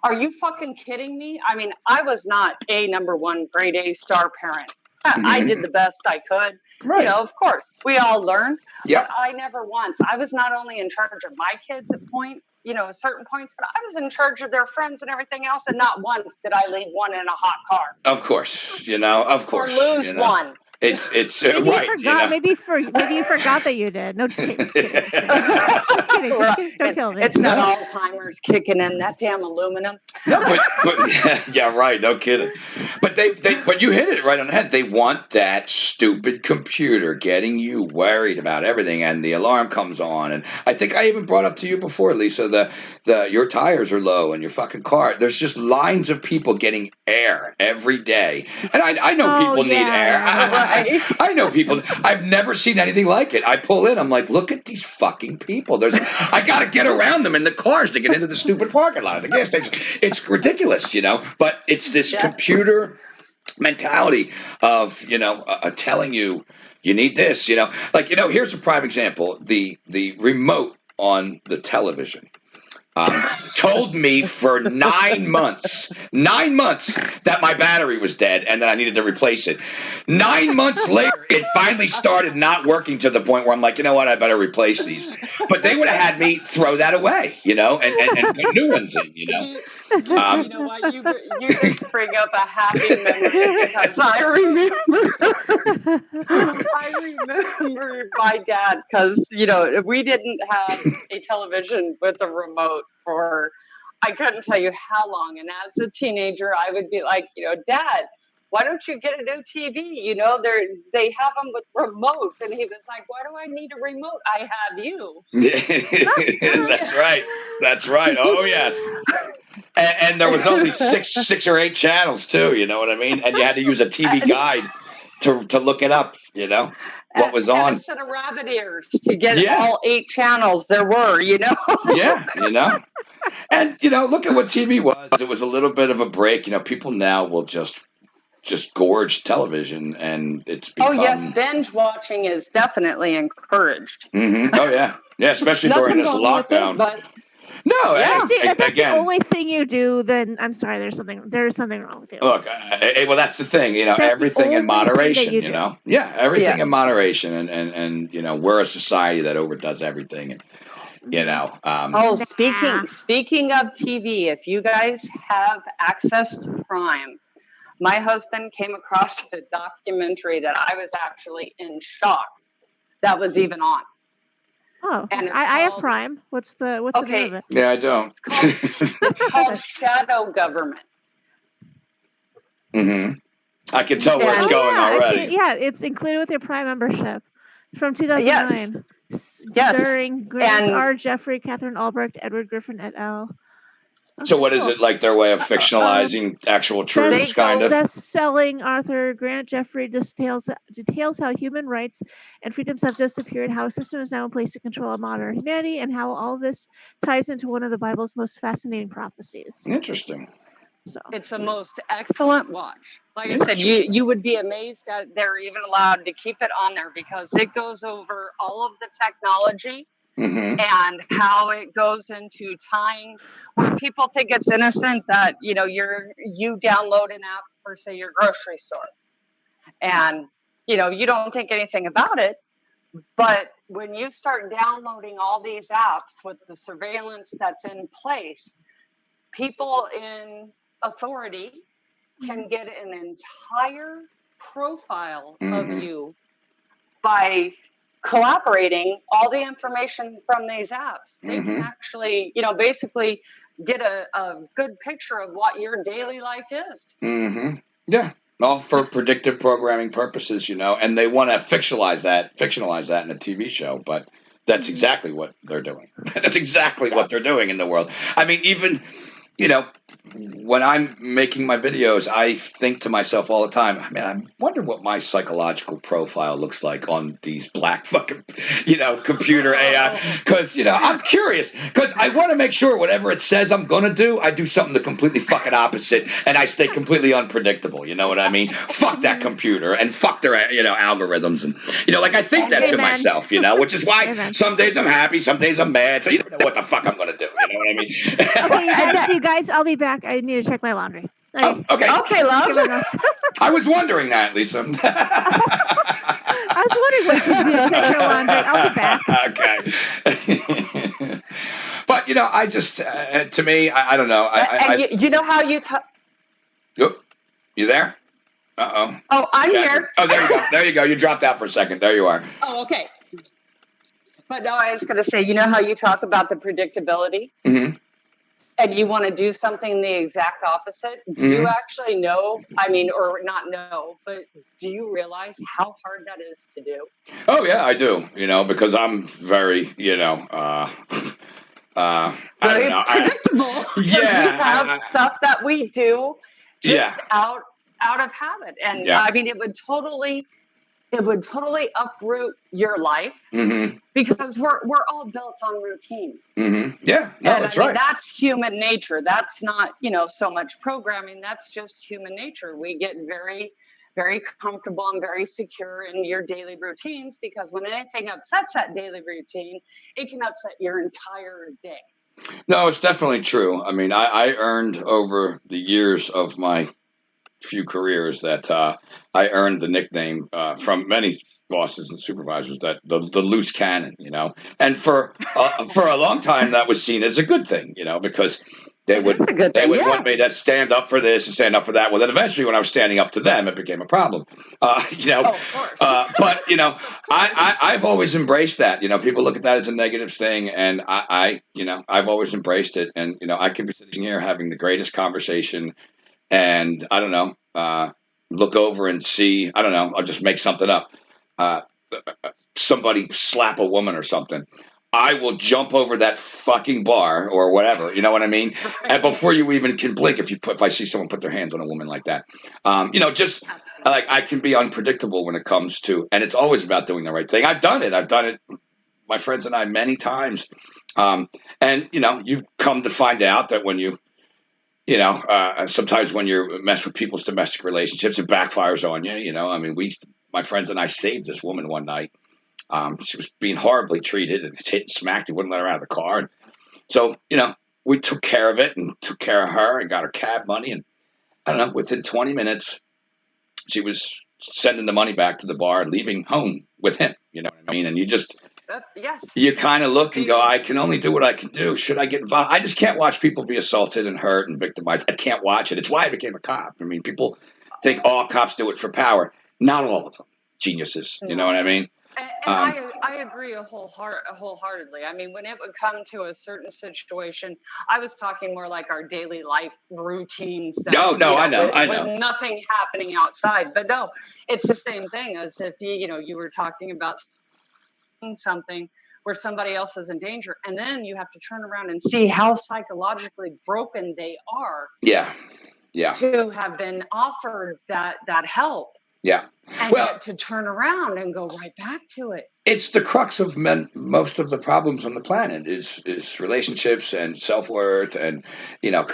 Are you fucking kidding me? I was not a number one grade A star parent. I did the best I could. Right. Of course, we all learned. But I never once. I was not only in charge of my kids at certain points, but I was in charge of their friends and everything else, and not once did I leave one in a hot car. Of course, of course. Or lose one. It's maybe right. You forgot, maybe you forgot that you did. No, just kidding. Just kidding. Don't kill me. It's not Alzheimer's kicking in, that damn aluminum. No, but yeah, right. No kidding. But but you hit it right on the head. They want that stupid computer getting you worried about everything, and the alarm comes on. And I think I even brought up to you before, Lisa, your tires are low in your fucking car. There's just lines of people getting air every day, and I know people need air. I know people. I've never seen anything like it. I pull in. I'm like, look at these fucking people. I got to get around them in the cars to get into the stupid parking lot at the gas station. It's ridiculous, But it's this computer mentality of, telling you need this, here's a prime example. The remote on the television told me for 9 months that my battery was dead and that I needed to replace it. 9 months later, it finally started not working to the point where I'm like, you know what, I better replace these. But they would have had me throw that away, and put new ones in, You know what? You just bring up a happy memory because I remember my dad because we didn't have a television with a remote for I couldn't tell you how long. And as a teenager, I would be like, Dad, why don't you get a new TV? They have them with remotes. And he was like, why do I need a remote? I have you. That's right. Oh, yes. And there was only six or eight channels, too. You know what I mean? And you had to use a TV guide to look it up, what was on. And a set of rabbit ears to get all 8 channels there were, Yeah, And, look at what TV was. It was a little bit of a break. People now will just gorge television, and it's become... Oh, yes, binge watching is definitely encouraged. Mm-hmm. Oh, yeah. Yeah, especially during this lockdown. No, if that's the only thing you do, then I'm sorry, there's something wrong with you. Look, well, that's the thing, everything in moderation, Yeah, everything in moderation, and we're a society that overdoes everything, and speaking of TV, if you guys have access to Prime, my husband came across a documentary that I was actually in shock that was even on. Oh, and I have Prime. What's the name of it? Yeah, I don't. It's called Shadow Government. Mm-hmm. I can tell where it's going already. It's included with your Prime membership from 2009. Yes. Starring Grant R. Jeffrey, Catherine Albrecht, Edward Griffin et al. So what is it, like their way of fictionalizing actual truths, kind of? Best-selling author Grant Jeffrey details how human rights and freedoms have disappeared, how a system is now in place to control modern humanity, and how all this ties into one of the Bible's most fascinating prophecies. Interesting. So it's a most excellent watch. Like I said, you would be amazed that they're even allowed to keep it on there because it goes over all of the technology. Mm-hmm. And how it goes into tying where people think it's innocent that you download an app for say your grocery store, and you don't think anything about it. But when you start downloading all these apps with the surveillance that's in place, people in authority can get an entire profile of you by collaborating all the information from these apps. They can actually, basically get a good picture of what your daily life is. Mm-hmm. Yeah. All for predictive programming purposes, and they want to fictionalize that in a TV show, but that's exactly what they're doing. That's exactly what they're doing in the world. I mean, even, when I'm making my videos, I think to myself all the time, man, I wonder what my psychological profile looks like on these black fucking, computer AI. Because, I'm curious. Because I want to make sure whatever it says I'm going to do, I do something the completely fucking opposite. And I stay completely unpredictable. You know what I mean? Fuck that computer and fuck their, algorithms. And, I think that to myself, which is why some days I'm happy, some days I'm mad. So you don't know what the fuck I'm going to do. You know what I mean? Okay, you guys, I'll be back. I need to check my laundry. Okay. Okay, love. I was wondering that, Lisa. I was wondering what you do to check your laundry. I'll be back. Okay. But, I just, to me, I don't know. You know how you talk. Oh, you there? Uh-oh. Oh, I'm here. Oh, there you go. There you go. You dropped out for a second. There you are. Oh, okay. But no, I was going to say, you know how you talk about the predictability? Mm-hmm. And you want to do something the exact opposite? Do you actually know, or not know, but do you realize how hard that is to do? Oh, yeah, I do, because I'm very, I don't know. Predictable. We have stuff that we do just out of habit. And it would totally uproot your life because we're all built on routine. Mm-hmm. Yeah, no, and that's right. That's human nature. That's not, so much programming. That's just human nature. We get very, very comfortable and very secure in your daily routines because when anything upsets that daily routine, it can upset your entire day. No, it's definitely true. I mean, I earned over the years of my few careers that I earned the nickname from many bosses and supervisors that the loose cannon, and for a long time that was seen as a good thing, because they It would is a good they thing, would want me to yes. stand up for this and stand up for that. Well, then eventually, when I was standing up to them, it became a problem. Oh, of course. But Of course. I've always embraced that. People look at that as a negative thing, and I've always embraced it. And I could be sitting here having the greatest conversation, and I don't know, look over and see, I don't know, I'll just make something up. Uh, Somebody slap a woman or something. I will jump over that fucking bar or whatever. You know what I mean? Right. And before you even can blink, if I see someone put their hands on a woman like that, just Absolutely. like I can be unpredictable when it comes to, and it's always about doing the right thing. I've done it. My friends and I many times. And you come to find out that when sometimes when you mess with people's domestic relationships, it backfires on you. I mean, my friends and I saved this woman one night. She was being horribly treated and hit and smacked. They wouldn't let her out of the car. And so, we took care of it and took care of her and got her cab money. And I don't know, within 20 minutes, she was sending the money back to the bar and leaving home with him. You know what I mean? And Yes. you kind of look and go, I can only do what I can do. Should I get involved? I just can't watch people be assaulted and hurt and victimized. I can't watch it. It's why I became a cop. I mean, people think all cops do it for power. Not all of them. Geniuses. You know what I mean? And I agree wholeheartedly. I mean, when it would come to a certain situation, I was talking more like our daily life routines. No, I know. With nothing happening outside. But no, it's the same thing as if you were talking about something where somebody else is in danger, and then you have to turn around and see how psychologically broken they are. Yeah. To have been offered that help. Yeah. And yet to turn around and go right back to it. It's the crux of most of the problems on the planet is relationships and self-worth and,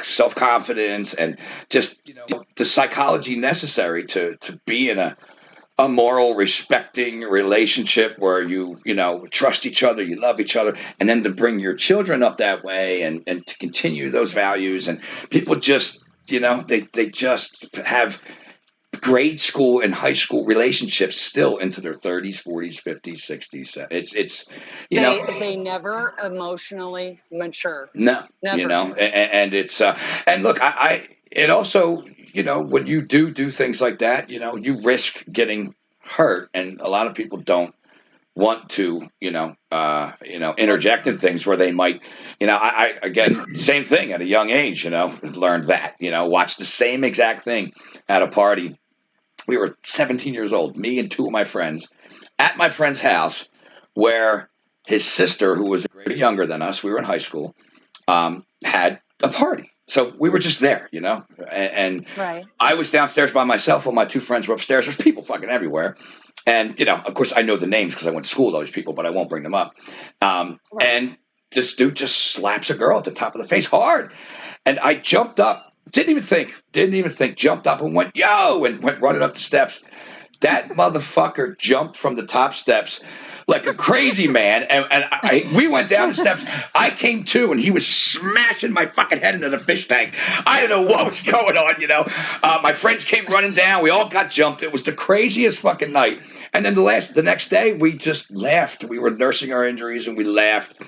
self-confidence and just, the psychology necessary to be in a moral, respecting relationship where you trust each other, you love each other, and then to bring your children up that way and to continue those values. And people just, they just have grade school and high school relationships still into their 30s, 40s, 50s, 60s. It's they never emotionally mature. No, never. And it's and look, it also, when you do things like that, you risk getting hurt, and a lot of people don't want to, interject in things where they might, I again, same thing at a young age, learned that, watched the same exact thing at a party. We were 17 years old, me and two of my friends, at my friend's house, where his sister, who was a grade younger than us, we were in high school, had a party. So we were just there, and right. I was downstairs by myself while my two friends were upstairs. There's people fucking everywhere. And, of course, I know the names because I went to school with all these people, but I won't bring them up. Right. And this dude just slaps a girl at the top of the face hard. And I jumped up, didn't even think, jumped up and went, yo, and went running up the steps. That motherfucker jumped from the top steps like a crazy man. And we went down the steps. I came to, and he was smashing my fucking head into the fish tank. I didn't know what was going on, My friends came running down. We all got jumped. It was the craziest fucking night. And then the next day, we just laughed. We were nursing our injuries, and we laughed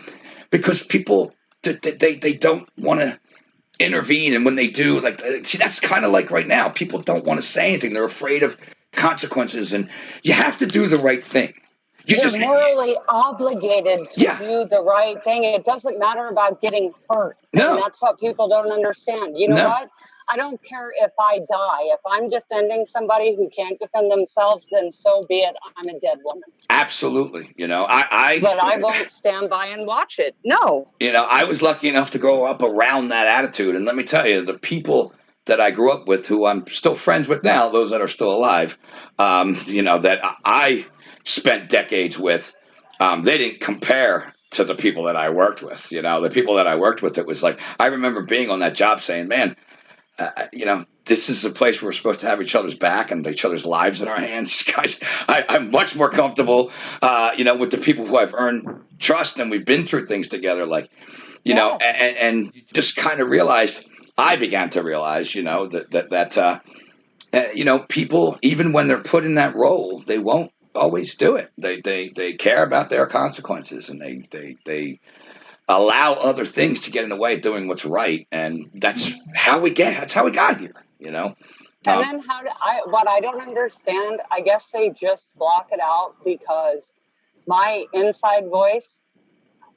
because people, they don't want to intervene. And when they do, that's kind of like right now. People don't want to say anything. They're afraid of consequences, and you have to do the right thing. You're morally obligated to do the right thing. It doesn't matter about getting hurt. No. And that's what people don't understand. You know what? I don't care if I die. If I'm defending somebody who can't defend themselves, then so be it. I'm a dead woman. Absolutely. But I won't stand by and watch it. No. I was lucky enough to grow up around that attitude. And let me tell you, the people that I grew up with, who I'm still friends with now, those that are still alive, that I spent decades with, they didn't compare to the people that I worked with. The people that I worked with, it was like, I remember being on that job saying, man, this is a place where we're supposed to have each other's back and each other's lives in our hands. Guys, I'm much more comfortable, with the people who I've earned trust, and we've been through things together. Like, you know, and just kind of realized, I began to realize, you know, that you know, people, even when they're put in that role, they won't always do it. They care about their consequences, and they allow other things to get in the way of doing what's right, and that's how we got here, you know. And then what I don't understand, I guess they just block it out because my inside voice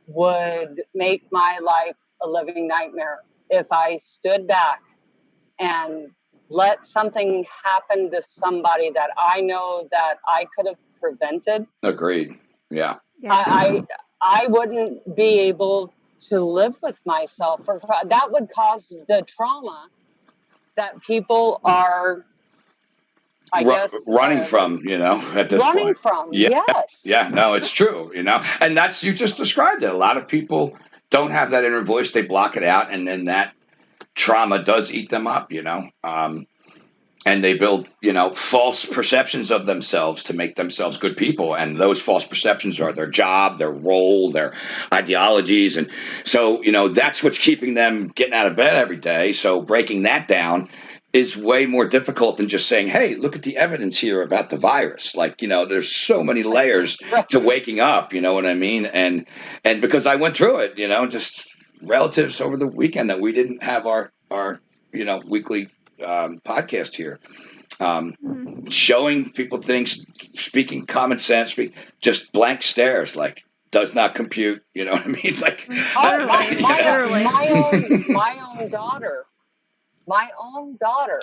would make my life a living nightmare if I stood back and let something happen to somebody that I know that I could have prevented. Agreed. Yeah. I wouldn't be able to live with myself, or that would cause the trauma that people are, I guess, running from, you know, at this point. Running from, yes. Yeah, no, it's true, you know, and that's, you just described it. A lot of people don't have that inner voice. They block it out, and then that trauma does eat them up, you know. And they build, you know, false perceptions of themselves to make themselves good people. And those false perceptions are their job, their role, their ideologies. And so, you know, that's what's keeping them getting out of bed every day. So breaking that down is way more difficult than just saying, hey, look at the evidence here about the virus. Like, you know, there's so many layers to waking up, you know what I mean? And because I went through it, you know, just relatives over the weekend that we didn't have our you know, weekly podcast here, showing people things, speaking common sense, just blank stares, like does not compute. You know what I mean? Like, my own daughter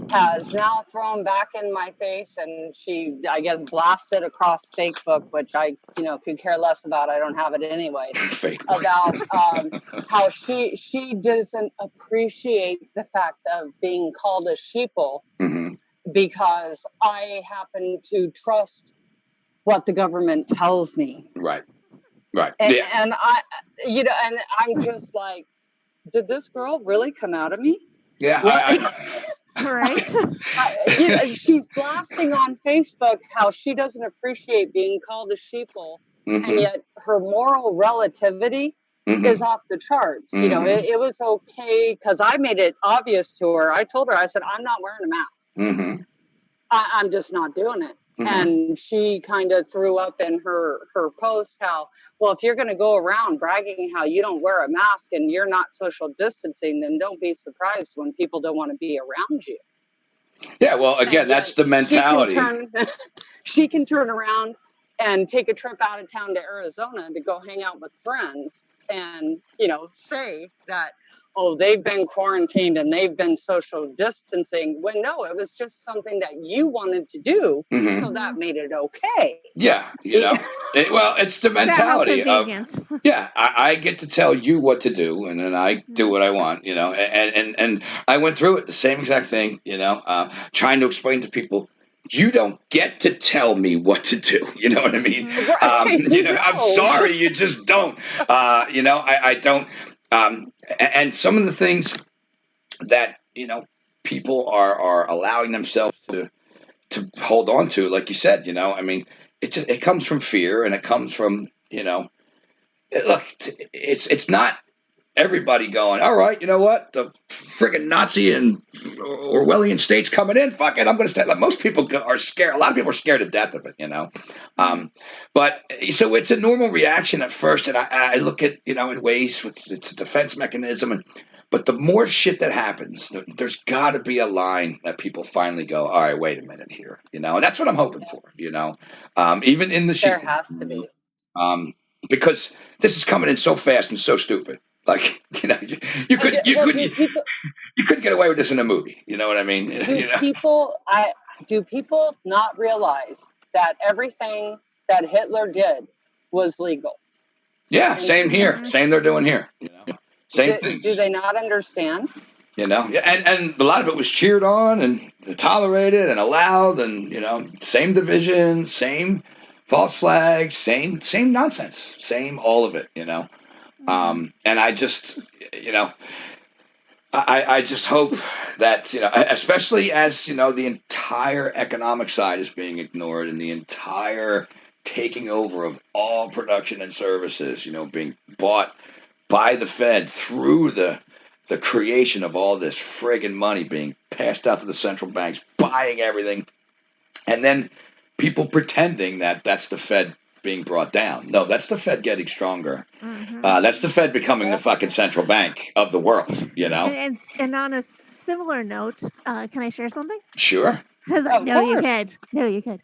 has now thrown back in my face, and she, I guess, blasted across Facebook, which I, you know, could care less about. I don't have it anyway. About how she doesn't appreciate the fact of being called a sheeple because I happen to trust what the government tells me. Right. And I, you know, and I'm just like, did this girl really come out of me? Yeah. Right. You know, she's blasting on Facebook how she doesn't appreciate being called a sheeple, and yet her moral relativity is off the charts. You know, it was okay because I made it obvious to her. I told her, I said, I'm not wearing a mask. I'm just not doing it. And she kind of threw up in her post how, well, if you're going to go around bragging how you don't wear a mask and you're not social distancing, then don't be surprised when people don't want to be around you. Yeah, well, again, that's the mentality. She can turn around and take a trip out of town to Arizona to go hang out with friends and, you know, say that, oh, they've been quarantined and they've been social distancing. When no, it was just something that you wanted to do. So that made it okay. Yeah. You know, well, it's the mentality of, yeah, I get to tell you what to do, and then I do what I want, you know, and I went through it, the same exact thing, you know, trying to explain to people, you don't get to tell me what to do. You know what I mean? You know, I'm sorry, you just don't. You know, I don't. And some of the things that, you know, people are allowing themselves to hold on to, like you said, you know, I mean, it comes from fear, and it comes from, you know, look, it's not everybody going, all right, you know what, the friggin' Nazi and Orwellian state's coming in, fuck it, I'm going to stay. Like, most people are scared. A lot of people are scared to death of it, you know. But so it's a normal reaction at first, and I look at, you know, in ways with it's a defense mechanism, but the more shit that happens, there's got to be a line that people finally go, all right, wait a minute here, you know, and that's what I'm hoping for, you know, even in the there has to be, because this is coming in so fast and so stupid. Like, you know, you couldn't get away with this in a movie. You know what I mean? Do people not realize that everything that Hitler did was legal? Yeah, same here. Same they're doing here. You know, same thing. Do they not understand? You know, and a lot of it was cheered on and tolerated and allowed, and, you know, same division, same false flags, same nonsense, same all of it. You know, and I just, you know, I just hope that, you know, especially as, you know, the entire economic side is being ignored, and the entire taking over of all production and services, you know, being bought by the Fed through the creation of all this friggin' money being passed out to the central banks, buying everything, and then people pretending that that's the Fed being brought down. No, that's the Fed getting stronger. That's the Fed becoming the fucking central bank of the world, you know? And on a similar note, can I share something? Sure. Because I know you could. No, you could.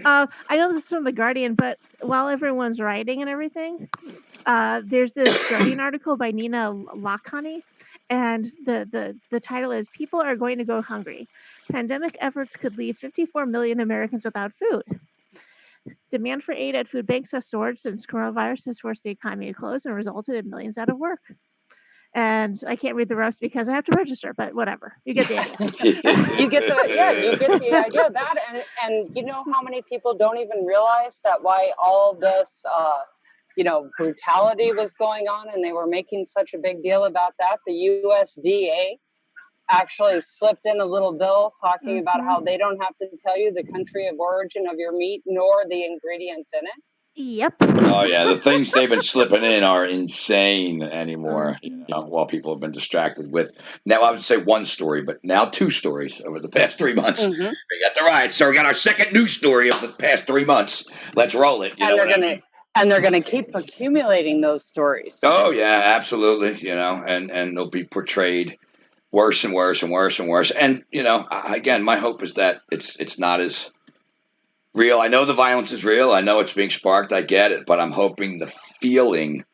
I know this is from The Guardian, but while everyone's writing and everything, there's this Guardian article by Nina Lakhani, and the title is "People Are Going to Go Hungry. Pandemic efforts could leave 54 million Americans without food." Demand for aid at food banks has soared since coronavirus has forced the economy to close and resulted in millions out of work. And I can't read the rest because I have to register, but whatever. You get the idea. You get the idea of that. And you know how many people don't even realize that why all this, brutality was going on, and they were making such a big deal about that. The USDA actually slipped in a little bill talking about how they don't have to tell you the country of origin of your meat nor the ingredients in it. Yep. Oh yeah, the things they've been slipping in are insane anymore. While people have been distracted with, now I would say one story, but now two stories over the past 3 months. We got the riots, so we got our second news story of the past 3 months. Let's roll it. And they're gonna keep accumulating those stories. Oh yeah, absolutely. And they'll be portrayed worse and worse and worse and worse. And again, my hope is that it's not as real. I know the violence is real. I know it's being sparked. I get it, but I'm hoping the feeling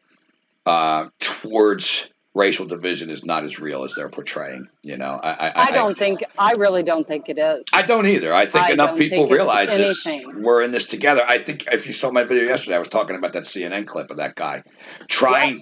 towards racial division is not as real as they're portraying. I really don't think it is. I don't either. I think enough people realize this. We're in this together. I think if you saw my video yesterday, I was talking about that CNN clip of that guy trying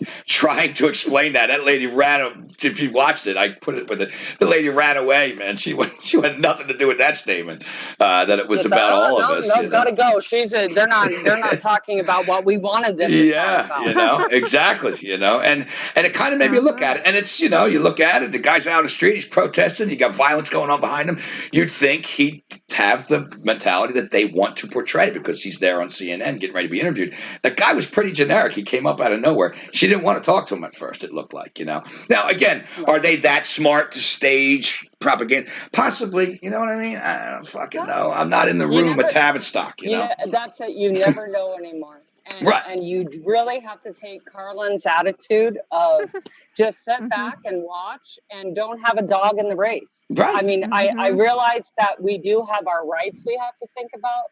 to explain that. That lady ran. If you watched it, I put it with it. The lady ran away, man. She had nothing to do with that statement. That it was about all of us. No, gotta go. They're not talking about what we wanted them to talk about. Exactly. And it kind of made me look at it. And it's, you look at it, the guy's out on the street, he's protesting, you got violence going on behind him. You'd think he'd have the mentality that they want to portray because he's there on CNN getting ready to be interviewed. That guy was pretty generic. He came up out of nowhere. She didn't want to talk to him at first, it looked like, Now, again, are they that smart to stage propaganda? Possibly, you know what I mean? I don't fucking know. I'm not in the room at Tavistock, know? That's it. You never know anymore. And you really have to take Carlin's attitude of just sit back and watch and don't have a dog in the race. Right. I mean, I realize that we do have our rights we have to think about,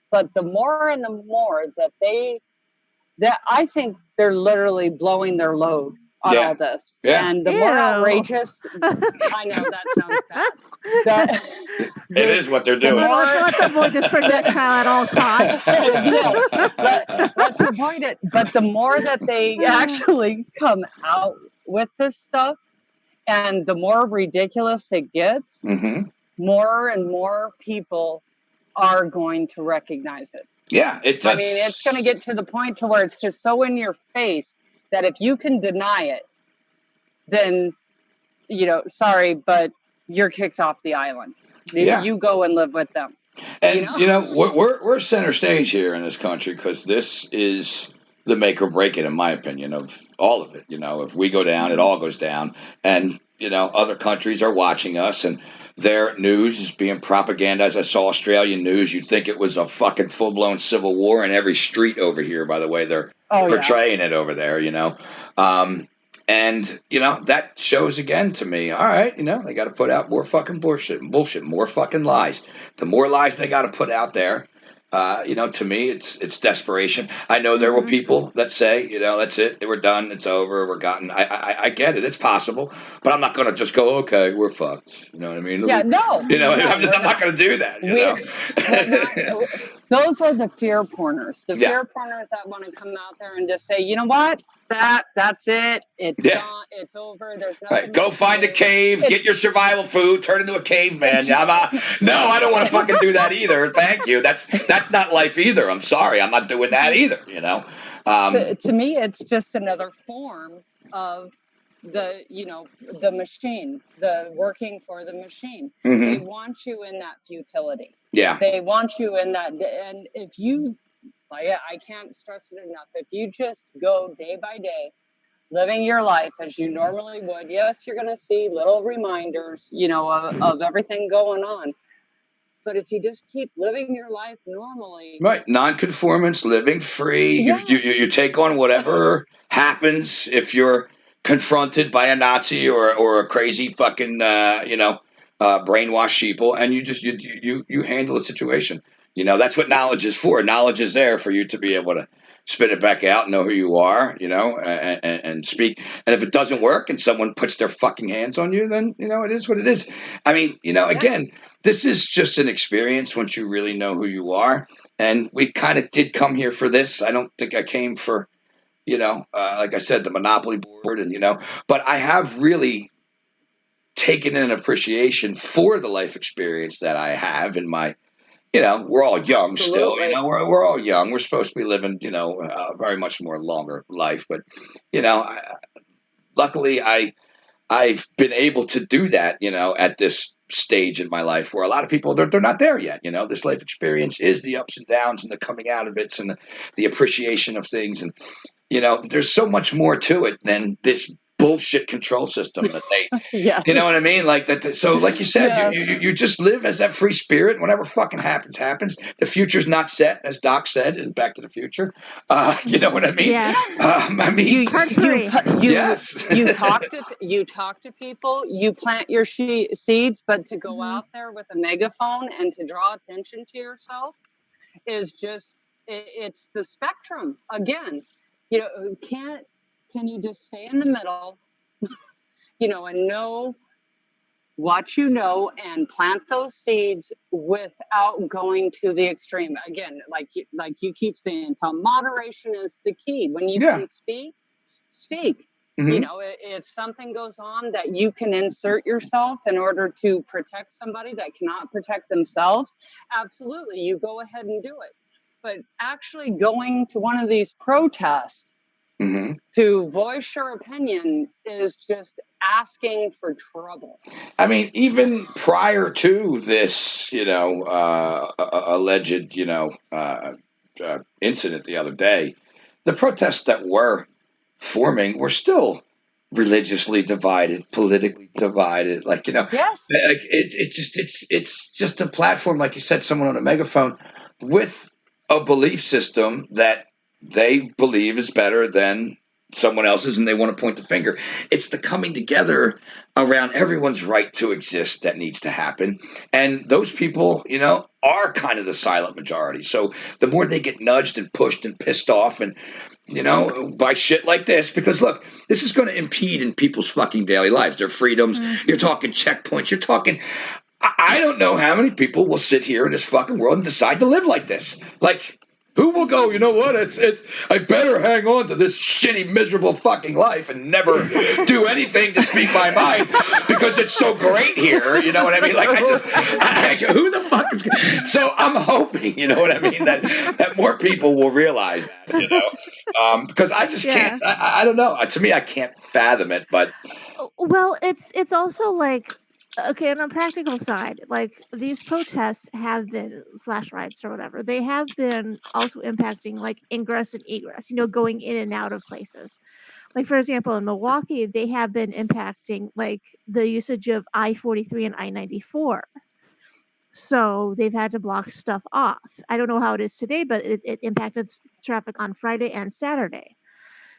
but the more and the more that I think they're literally blowing their load on all this. Yeah. And the more outrageous, I know that sounds bad. It is what they're doing. Let's avoid this projectile at all costs. Let's avoid it. But the more that they actually come out with this stuff, and the more ridiculous it gets, more and more people are going to recognize it. Yeah, it does. I mean, it's going to get to the point to where it's just so in your face that if you can deny it, then, sorry, but you're kicked off the island. You go and live with them. And, we're center stage here in this country because this is the make or break it, in my opinion, of all of it. If we go down, it all goes down. And, other countries are watching us, and their news is being propagandized. I saw Australian news. You'd think it was a fucking full-blown civil war in every street over here, by the way they're portraying it over there, And, that shows again to me, all right, they got to put out more fucking bullshit, more fucking lies. The more lies they got to put out there, to me, it's desperation. I know there were people that say, that's it, we're done, it's over, we're gotten. I get it, it's possible, but I'm not going to just go, okay, we're fucked. You know what I mean? Yeah, no. I'm not going to do that. Those are the fear porners. The fear porners that want to come out there and just say, you know what? That's it. It's gone. It's over. There's nothing. Right. Go find a cave. Get your survival food. Turn into a caveman. No, I don't want to fucking do that either. Thank you. That's not life either. I'm sorry. I'm not doing that either. To me, it's just another form of the machine, the working for the machine. They want you in that futility. Yeah. They want you in that. And if you I can't stress it enough. If you just go day by day, living your life as you normally would, yes, you're going to see little reminders, of everything going on. But if you just keep living your life normally. Right. Nonconformance, living free. Yes. You take on whatever happens if you're confronted by a Nazi or a crazy fucking, brainwashed sheeple, and you handle the situation. That's what knowledge is for. Knowledge is there for you to be able to spit it back out, know who you are, and speak. And if it doesn't work and someone puts their fucking hands on you, then, it is what it is. I mean, again, this is just an experience once you really know who you are. And we kind of did come here for this. I don't think I came for, like I said, the Monopoly board but I have really taken an appreciation for the life experience that I have in my, we're all young. Absolutely. Still, we're all young. We're supposed to be living, very much more longer life. But, luckily I've been able to do that, at this stage in my life where a lot of people, they're not there yet. This life experience is the ups and downs and the coming out of it and the appreciation of things. And, there's so much more to it than this bullshit control system that they, Yes. you know what I mean? Like that. So like you said, Yes. you just live as that free spirit. Whatever fucking happens. The future's not set, as Doc said in Back to the Future. You know what I mean? Yes. I mean, yes. You talk to people, you plant your seeds, but to go out there with a megaphone and to draw attention to yourself is just, it's the spectrum again. Can you just stay in the middle, and know what and plant those seeds without going to the extreme. Again, like you keep saying, Tom, moderation is the key. When you can speak. Mm-hmm. If something goes on that you can insert yourself in order to protect somebody that cannot protect themselves, absolutely, you go ahead and do it. But actually going to one of these protests to voice your opinion is just asking for trouble. I mean, even prior to this, alleged, incident the other day, the protests that were forming were still religiously divided, politically divided. Yes, it's just a platform, like you said, someone on a megaphone with a belief system that they believe is better than someone else's, and they want to point the finger. It's the coming together around everyone's right to exist that needs to happen. And those people, are kind of the silent majority. So the more they get nudged and pushed and pissed off and, by shit like this, because look, this is going to impede in people's fucking daily lives, their freedoms. You're talking checkpoints. You're talking, I don't know how many people will sit here in this fucking world and decide to live like this. Like, who will go, you know what, I better hang on to this shitty, miserable fucking life and never do anything to speak my mind because it's so great here, you know what I mean? Like, who the fuck is, so I'm hoping, you know what I mean, that more people will realize that, because I just can't, I don't know, to me, I can't fathom it, but. Well, it's also like, okay, on a practical side, like these protests have been /riots or whatever. They have been also impacting like ingress and egress, going in and out of places. Like for example, in Milwaukee, they have been impacting like the usage of I-43 and I-94. So they've had to block stuff off. I don't know how it is today, but it impacted traffic on Friday and Saturday.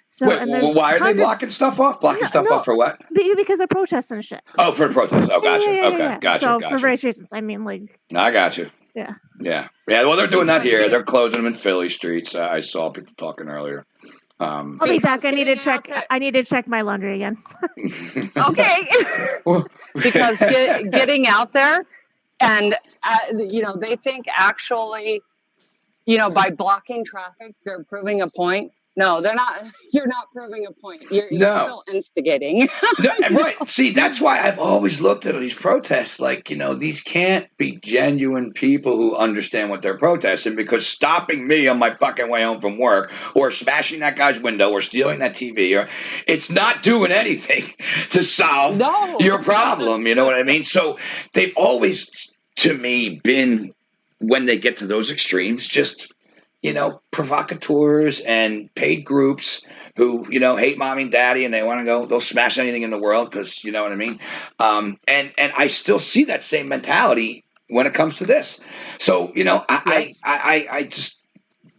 So, wait, why are they blocking stuff off? Blocking stuff off for what? Because they're protesting and shit. Oh, for protests. Oh, gotcha. Okay, gotcha. So for various reasons. I mean, like. I got you. Yeah. Yeah. Well, they're doing that here. They're closing them in Philly streets. I saw people talking earlier. I'll be back. I need to check my laundry again. Okay. Because getting out there, and they think actually, by blocking traffic, they're proving a point. No, they're not. You're not proving a point. You're still instigating. Right. See, that's why I've always looked at these protests like, these can't be genuine people who understand what they're protesting, because stopping me on my fucking way home from work or smashing that guy's window or stealing that TV, it's not doing anything to solve your problem. You know what I mean? So they've always, to me, been, when they get to those extremes, just provocateurs and paid groups who, hate mommy and daddy, and they want to go, they'll smash anything in the world because, you know what I mean? And I still see that same mentality when it comes to this. So, I just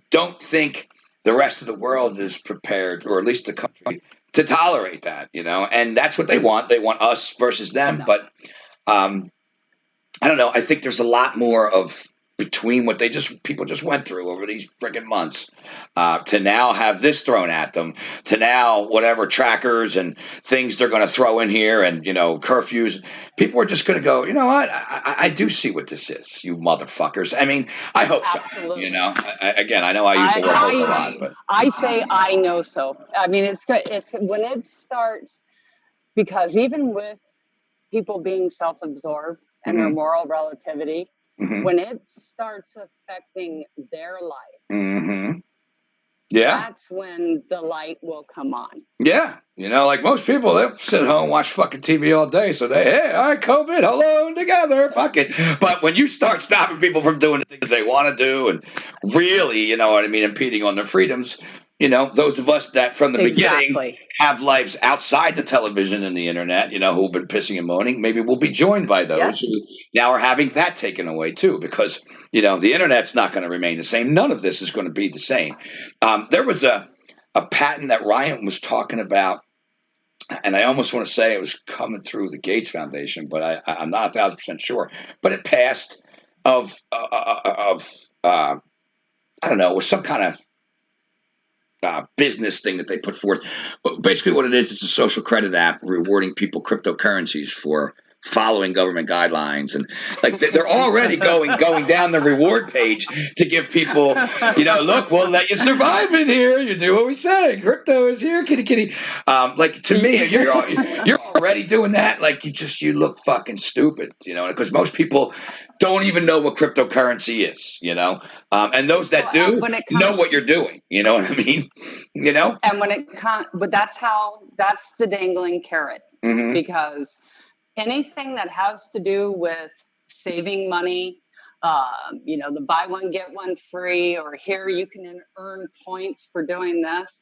don't think the rest of the world is prepared, or at least the country, to tolerate that, and that's what they want. They want us versus them. No. But I don't know. I think there's a lot more of between what people just went through over these freaking months, to now have this thrown at them, to now whatever trackers and things they're going to throw in here, and curfews. People are just going to go, you know what? I do see what this is, you motherfuckers. I mean, I hope Absolutely. so. Again, I know I use the word hope a lot, but I say I know so. I mean, it's good. It's when it starts, because even with people being self-absorbed and their moral relativity, when it starts affecting their life, that's when the light will come on. Yeah. Like most people, they sit at home, watch fucking TV all day. So hey, all right, COVID, hello, together, fuck it. But when you start stopping people from doing the things they want to do, and really, impeding on their freedoms, those of us that from the beginning have lives outside the television and the internet, who've been pissing and moaning, maybe we'll be joined by those who now are having that taken away too, because, the internet's not going to remain the same. None of this is going to be the same. There was a patent that Ryan was talking about, and I almost want to say it was coming through the Gates Foundation, but I'm not 1,000% sure. But it passed of I don't know, was some kind of business thing that they put forth. But basically what it is, it's a social credit app rewarding people cryptocurrencies for following government guidelines, and like they're already going down the reward page to give people, look, we'll let you survive in here. You do what we say. Crypto is here, kitty kitty. Like to me, you're already doing that. Like you look fucking stupid, because most people don't even know what cryptocurrency is, and those that do know what you're doing. You know what I mean? And when it comes, but that's the dangling carrot, because anything that has to do with saving money, the buy one, get one free, or here you can earn points for doing this.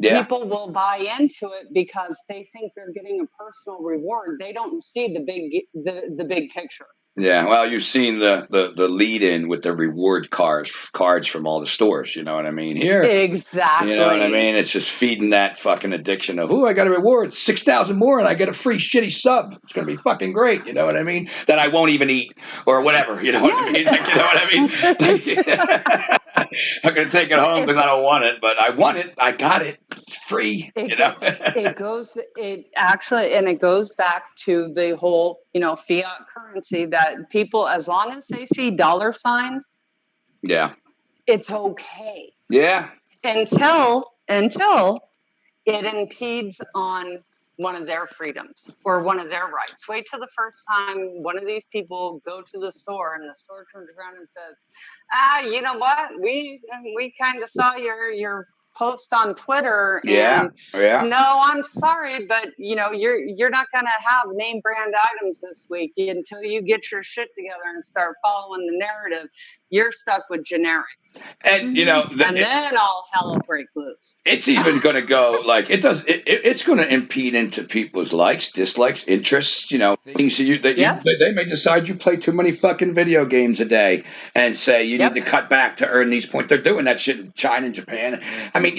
People will buy into it because they think they're getting a personal reward. They don't see the big picture. Yeah, well, you've seen the lead in with the reward cards from all the stores. You know what I mean? Here, exactly. You know what I mean? It's just feeding that fucking addiction of, I got a reward 6,000 more, and I get a free shitty sub. It's gonna be fucking great. You know what I mean? That I won't even eat or whatever. You know what I mean? Like, you know what I mean? I'm gonna take it home because I don't want it, but I want it. I got it. It's free. It goes back to the whole, fiat currency, that people, as long as they see dollar signs, it's okay. Yeah. Until it impedes on one of their freedoms or one of their rights. Wait till the first time one of these people go to the store and the store turns around and says, you know what? We kind of saw your post on Twitter, and no, I'm sorry, but you're not going to have name brand items this week until you get your shit together and start following the narrative. You're stuck with generic. And then all hell will break loose. It's even going to go like it does. It's going to impede into people's likes, dislikes, interests. Things that they may decide you play too many fucking video games a day, and say you need to cut back to earn these points. They're doing that shit in China and Japan. I mean,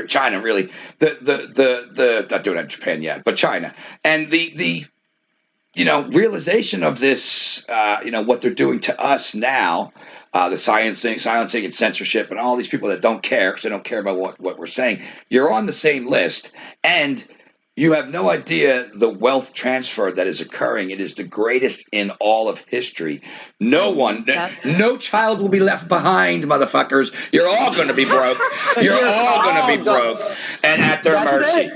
China really. The not doing that in Japan yet, but China and the realization of this. What they're doing to us now. The silencing and censorship, and all these people that don't care because they don't care about what we're saying. You're on the same list, and you have no idea the wealth transfer that is occurring. It is the greatest in all of history. No child will be left behind, motherfuckers. You're all going to be broke. You're all going to be broke and at their mercy.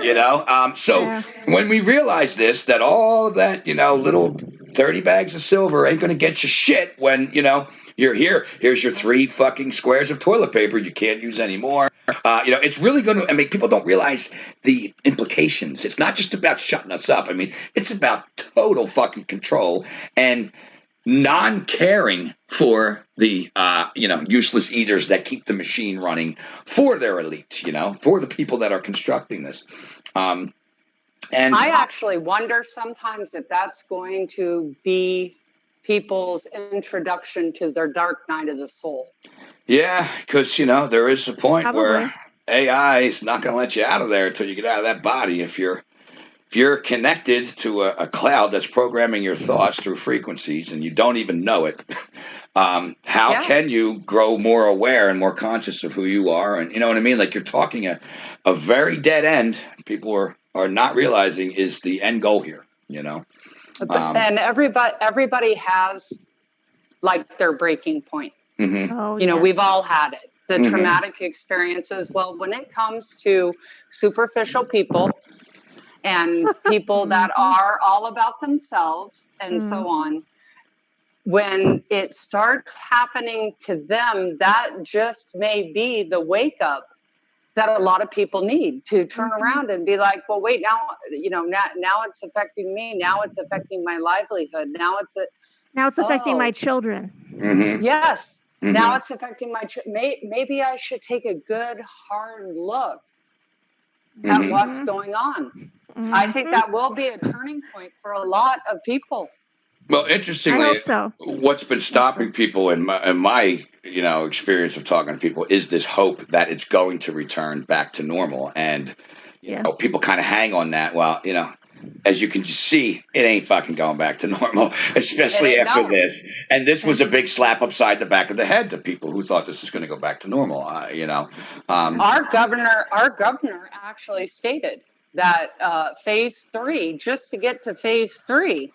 So when we realize this, that all of that, little 30 bags of silver ain't going to get you shit when, you're here. Here's your 3 fucking squares of toilet paper you can't use anymore. It's really going to, people don't realize the implications. It's not just about shutting us up. It's about total fucking control. And non-caring for the useless eaters that keep the machine running for their elite, for the people that are constructing this. And I actually wonder sometimes if that's going to be people's introduction to their dark night of the soul. Yeah, because there is a point Probably. where AI is not going to let you out of there until you get out of that body. If you're connected to a cloud that's programming your thoughts through frequencies and you don't even know it, how can you grow more aware and more conscious of who you are? And you know what I mean? Like, you're talking a very dead end. People are not realizing is the end goal here, And everybody has like their breaking point. Mm-hmm. Oh, we've all had it. The Mm-hmm. traumatic experiences. Well, when it comes to superficial people and people that are all about themselves and so on, when it starts happening to them, that just may be the wake up that a lot of people need to turn around and be like, well, wait, now it's affecting me. Now it's affecting my livelihood. Now it's affecting my children. Mm-hmm. Yes. Mm-hmm. Now it's affecting my maybe I should take a good hard look at what's going on. I think that will be a turning point for a lot of people. Well, interestingly, I hope so. What's been stopping people in my experience of talking to people is this hope that it's going to return back to normal, and people kind of hang on that. Well, as you can see, it ain't fucking going back to normal, especially after this. And this was a big slap upside the back of the head to people who thought this was going to go back to normal. Our governor actually stated that phase 3, just to get to phase 3,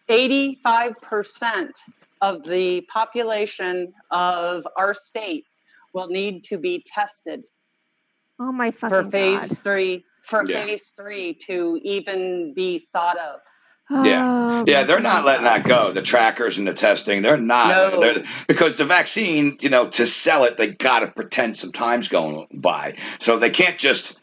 85% of the population of our state will need to be tested. Oh my fucking for phase God. 3 phase 3 to even be thought of. They're not letting that go. The trackers and the testing, they're not. No. Because the vaccine, to sell it, they got to pretend some time's going by. So they can't just,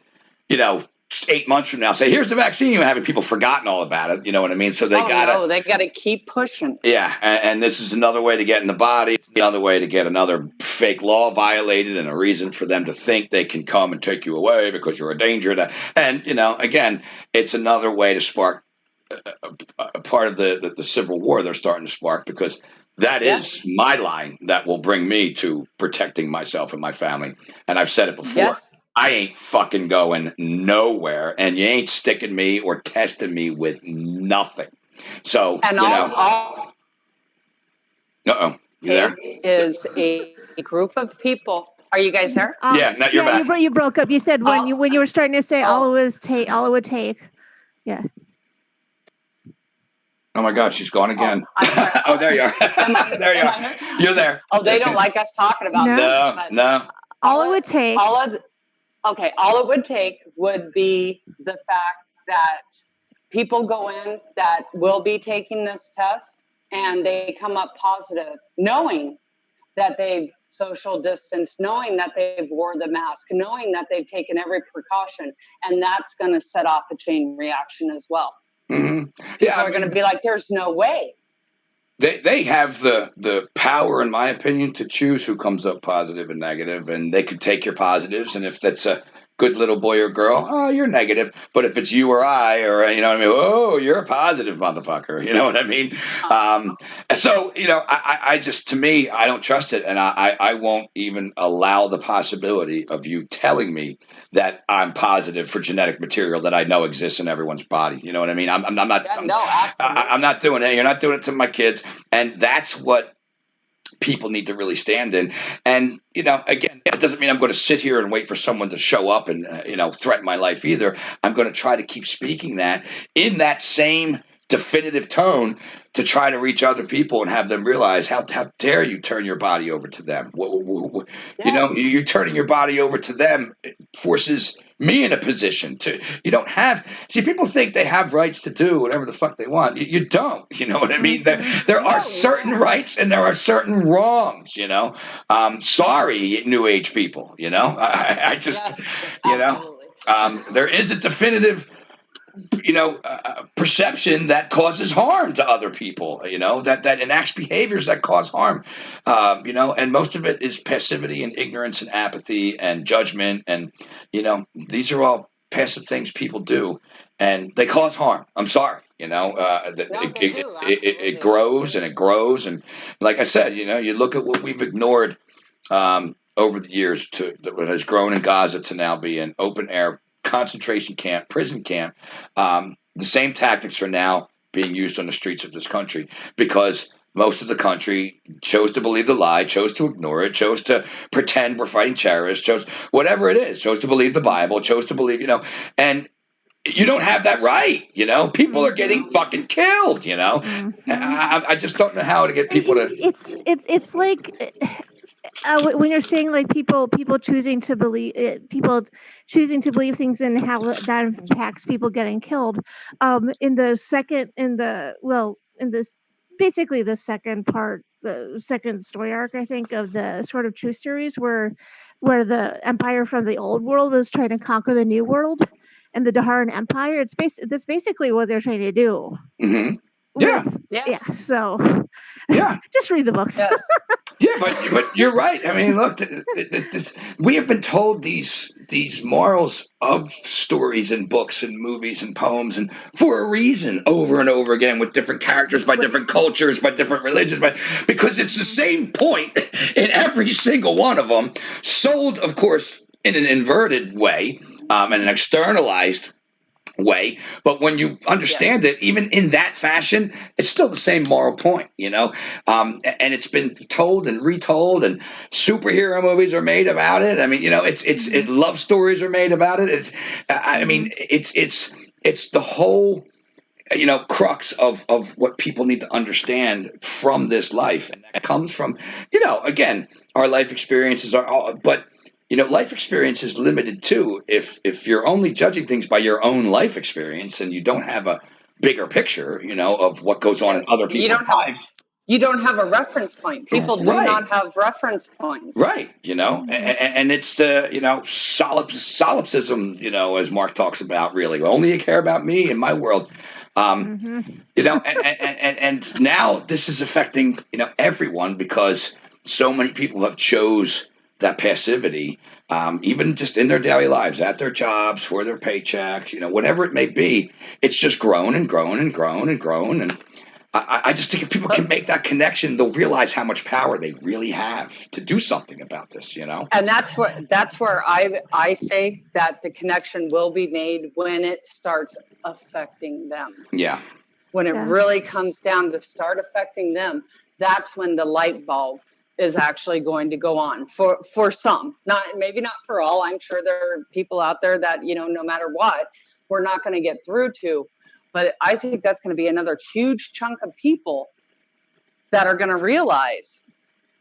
8 months from now say, here's the vaccine, having people forgotten all about it. You know what I mean? So they they got to keep pushing. Yeah, and this is another way to get in the body, another way to get another fake law violated, and a reason for them to think they can come and take you away because you're a danger. And again, it's another way to spark a part of the civil war they're starting to spark, because that is my line that will bring me to protecting myself and my family. And I've said it before. Yes. I ain't fucking going nowhere, and you ain't sticking me or testing me with nothing. So, and you there? Is a group of people. Are you guys there? You're back. You broke up. You said when you were starting to say all it would take. Yeah. Oh my God, she's gone again. Oh, there you are. There you are. You're there. Oh, they don't like us talking about that. No. All it would take. All it would take would be the fact that people go in that will be taking this test and they come up positive, knowing that they've social distanced, knowing that they've wore the mask, knowing that they've taken every precaution, and that's going to set off a chain reaction as well. Mm-hmm. People are going to be like, there's no way. They have the power, in my opinion, to choose who comes up positive and negative, and they could take your positives, and if that's a good little boy or girl, oh, you're negative. But if it's you or I, or oh, you're a positive motherfucker. You know what I mean? So I just, to me, I don't trust it, and I won't even allow the possibility of you telling me that I'm positive for genetic material that I know exists in everyone's body. You know what I mean? I'm not. I'm not doing it. You're not doing it to my kids, and that's what people need to really stand in. And again, it doesn't mean I'm going to sit here and wait for someone to show up and threaten my life either. I'm going to try to keep speaking that in that same definitive tone to try to reach other people and have them realize how dare you turn your body over to them. You're turning your body over to them. It forces me in a position to, people think they have rights to do whatever the fuck they want. You don't, you know what I mean? There are certain rights and there are certain wrongs, sorry, new age people, I just, there is a definitive perception that causes harm to other people, that enacts behaviors that cause harm, and most of it is passivity and ignorance and apathy and judgment. And, these are all passive things people do, and they cause harm. I'm sorry, it grows and it grows. And like I said, you look at what we've ignored over the years that has grown in Gaza to now be an open air concentration camp, prison camp. The same tactics are now being used on the streets of this country because most of the country chose to believe the lie, chose to ignore it, chose to pretend we're fighting terrorists, chose whatever it is, chose to believe the Bible, chose to believe, and you don't have that right. People are getting fucking killed. I just don't know how to get people to. It's like when you're saying like people choosing to believe things and how that impacts people getting killed. In this basically the second part, the second story arc, I think, of the Sword of Truth series, where the Empire from the old world was trying to conquer the new world and the Daharan Empire. That's basically what they're trying to do. Mm-hmm. Yeah. So yeah, just read the books. Yes. Yeah, but you're right. I mean, look, we have been told these morals of stories and books and movies and poems, and for a reason, over and over again, with different characters, by different cultures, by different religions, because it's the same point in every single one of them, sold, of course, in an inverted way, and an externalized way. But when you understand it, even in that fashion, it's still the same moral point, and it's been told and retold, and superhero movies are made about it. I mean, it's love stories are made about it. It's the whole crux of what people need to understand from this life, and that comes from again, our life experiences are all, but life experience is limited too. If you're only judging things by your own life experience and you don't have a bigger picture, of what goes on in other people's lives. You don't have a reference point. People do not have reference points. Right. And it's the, solipsism, as Mark talks about, really. Only you care about me and my world. And now this is affecting, everyone, because so many people have chose that passivity, even just in their daily lives, at their jobs, for their paychecks, whatever it may be. It's just grown and grown and grown and grown. And I just think if people can make that connection, they'll realize how much power they really have to do something about this, And that's where I say that the connection will be made when it starts affecting them. Yeah. When it really comes down to start affecting them, that's when the light bulb is actually going to go on for some, maybe not for all. I'm sure there are people out there that, no matter what, we're not going to get through to. But I think that's going to be another huge chunk of people that are going to realize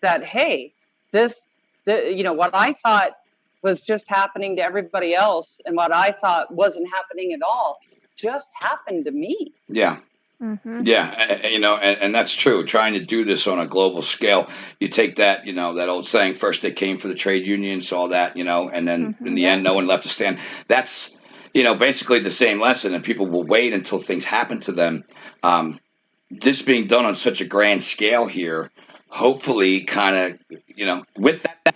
that, hey, what I thought was just happening to everybody else and what I thought wasn't happening at all just happened to me. Yeah. Mm-hmm. Yeah, and that's true. Trying to do this on a global scale, you take that, that old saying, first they came for the trade union, saw that, and then in the end, no one left to stand. That's, basically the same lesson, and people will wait until things happen to them. This being done on such a grand scale here, hopefully kind of, with that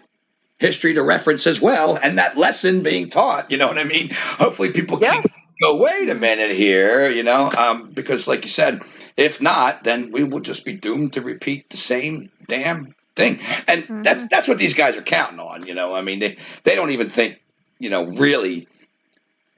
history to reference as well, and that lesson being taught, you know what I mean? Hopefully people can go, wait a minute here, because like you said, if not, then we will just be doomed to repeat the same damn thing. And that's what these guys are counting on, I mean, they don't even think, really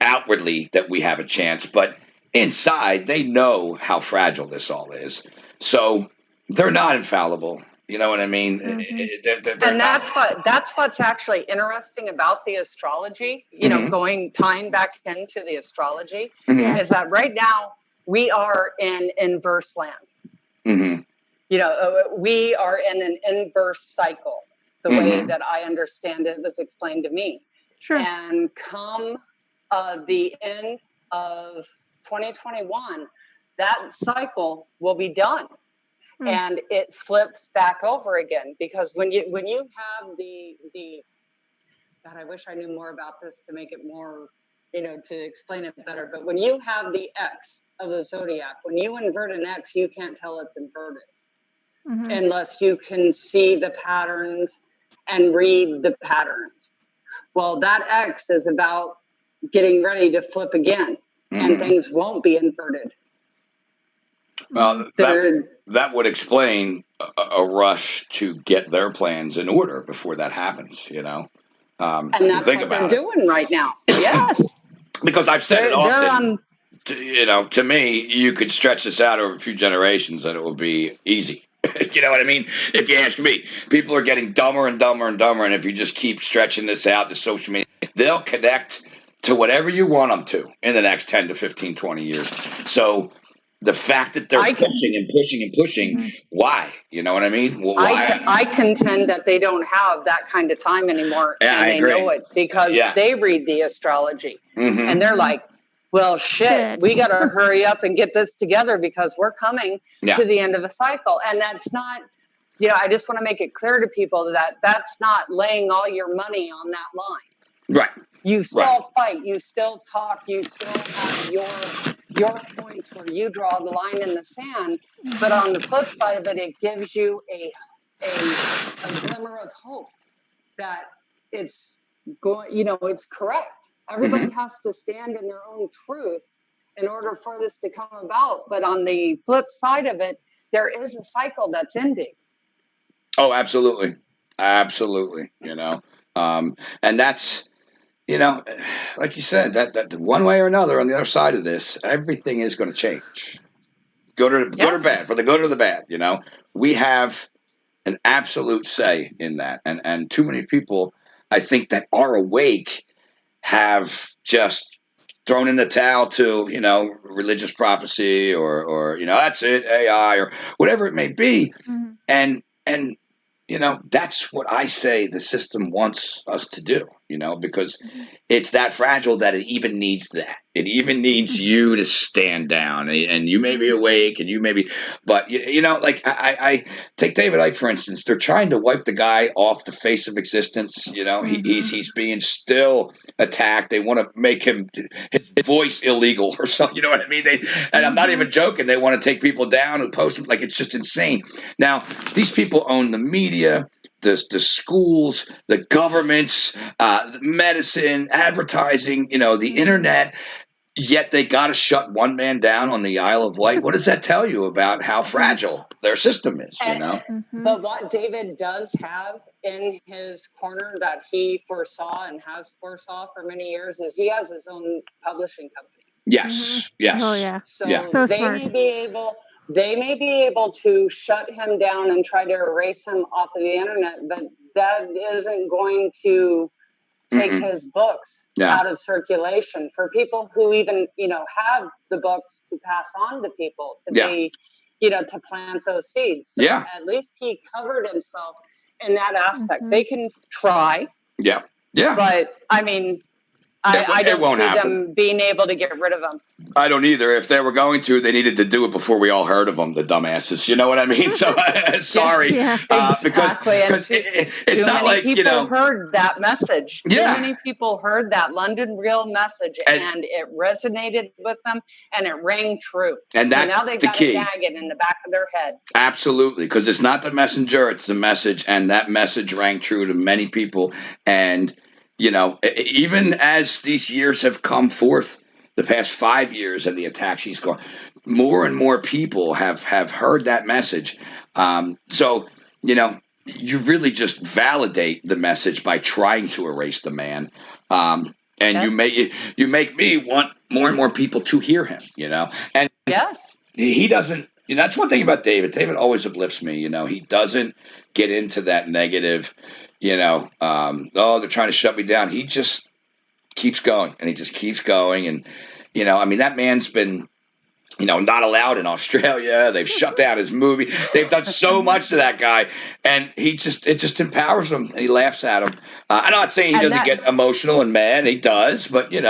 outwardly that we have a chance, but inside they know how fragile this all is. So they're not infallible. You know what I mean? And that's what's actually interesting about the astrology, tying back into the astrology, is that right now we are in inverse land. Mm-hmm. We are in an inverse cycle, the way that I understand it was explained to me. Sure. And come the end of 2021, that cycle will be done. And it flips back over again, because when you have the God, I wish I knew more about this to make it more to explain it better. But when you have the X of the zodiac, when you invert an X, you can't tell it's inverted unless you can see the patterns and read the patterns. Well, that X is about getting ready to flip again, and things won't be inverted. Well, that would explain a rush to get their plans in order before that happens, And that's think what about they're doing right now. Yes. Because I've said it often, to me, you could stretch this out over a few generations and it will be easy. You know what I mean? If you ask me, people are getting dumber and dumber and dumber. And if you just keep stretching this out to social media, they'll connect to whatever you want them to in the next 10 to 15, 20 years. So the fact that they're pushing and pushing and pushing, why? You know what I mean? Well, why? I contend that they don't have that kind of time anymore. Yeah, and I agree. Know it because they read the astrology. And they're like, well, shit. We got to hurry up and get this together because we're coming to the end of a cycle. And that's not, I just want to make it clear to people that that's not laying all your money on that line. Right. You still fight, you still talk, you still have your points where you draw the line in the sand. But on the flip side of it, it gives you a glimmer of hope that it's going, it's correct. Everybody has to stand in their own truth in order for this to come about. But on the flip side of it, there is a cycle that's ending. Oh, absolutely. Absolutely. And that's, like you said, that one way or another on the other side of this, everything is going to change. Good or bad, for the good or the bad, we have an absolute say in that. And too many people, I think, that are awake have just thrown in the towel to, religious prophecy or that's it, AI or whatever it may be. And that's what I say the system wants us to do, because it's that fragile that it even needs that. It even needs you to stand down, and you may be awake and you may be, but like I take David Icke, for instance. They're trying to wipe the guy off the face of existence. He's being still attacked. They want to make his voice illegal or something. You know what I mean? And I'm not even joking. They want to take people down and post them. Like, it's just insane. Now, these people own the media, the schools, the governments, medicine, advertising, the internet. Yet they got to shut one man down on the Isle of Wight. What does that tell you about how fragile their system is? But what David does have in his corner that he foresaw and has foresaw for many years is he has his own publishing company. Yes. Yes. Oh yeah. So they smart. They may be able to shut him down and try to erase him off of the internet, but that isn't going to take his books out of circulation for people who even, have the books to pass on to people to be, to plant those seeds. So at least he covered himself in that aspect. They can try. Yeah. Yeah. But I mean, I don't see them being able to get rid of them. I don't either. If they were going to, they needed to do it before we all heard of them, the dumbasses. You know what I mean? So, sorry. Exactly. Because it's not like, people heard that message. Yeah. Too many people heard that London Real message, and it resonated with them, and it rang true. And that's now they've got to gag it in the back of their head. Absolutely. Because it's not the messenger, it's the message. And that message rang true to many people. And, even as these years have come forth, the past 5 years and the attacks he's gone, more and more people have heard that message. So, you really just validate the message by trying to erase the man. And you make me want more and more people to hear him, And he doesn't, that's one thing about David. David always uplifts me, he doesn't get into that negative, they're trying to shut me down. He just keeps going, and he just keeps going. And, that man's been, not allowed in Australia. They've shut down his movie. They've done so much to that guy, and it just empowers him, and he laughs at him. I'm not saying he doesn't get emotional and mad. He does, but, it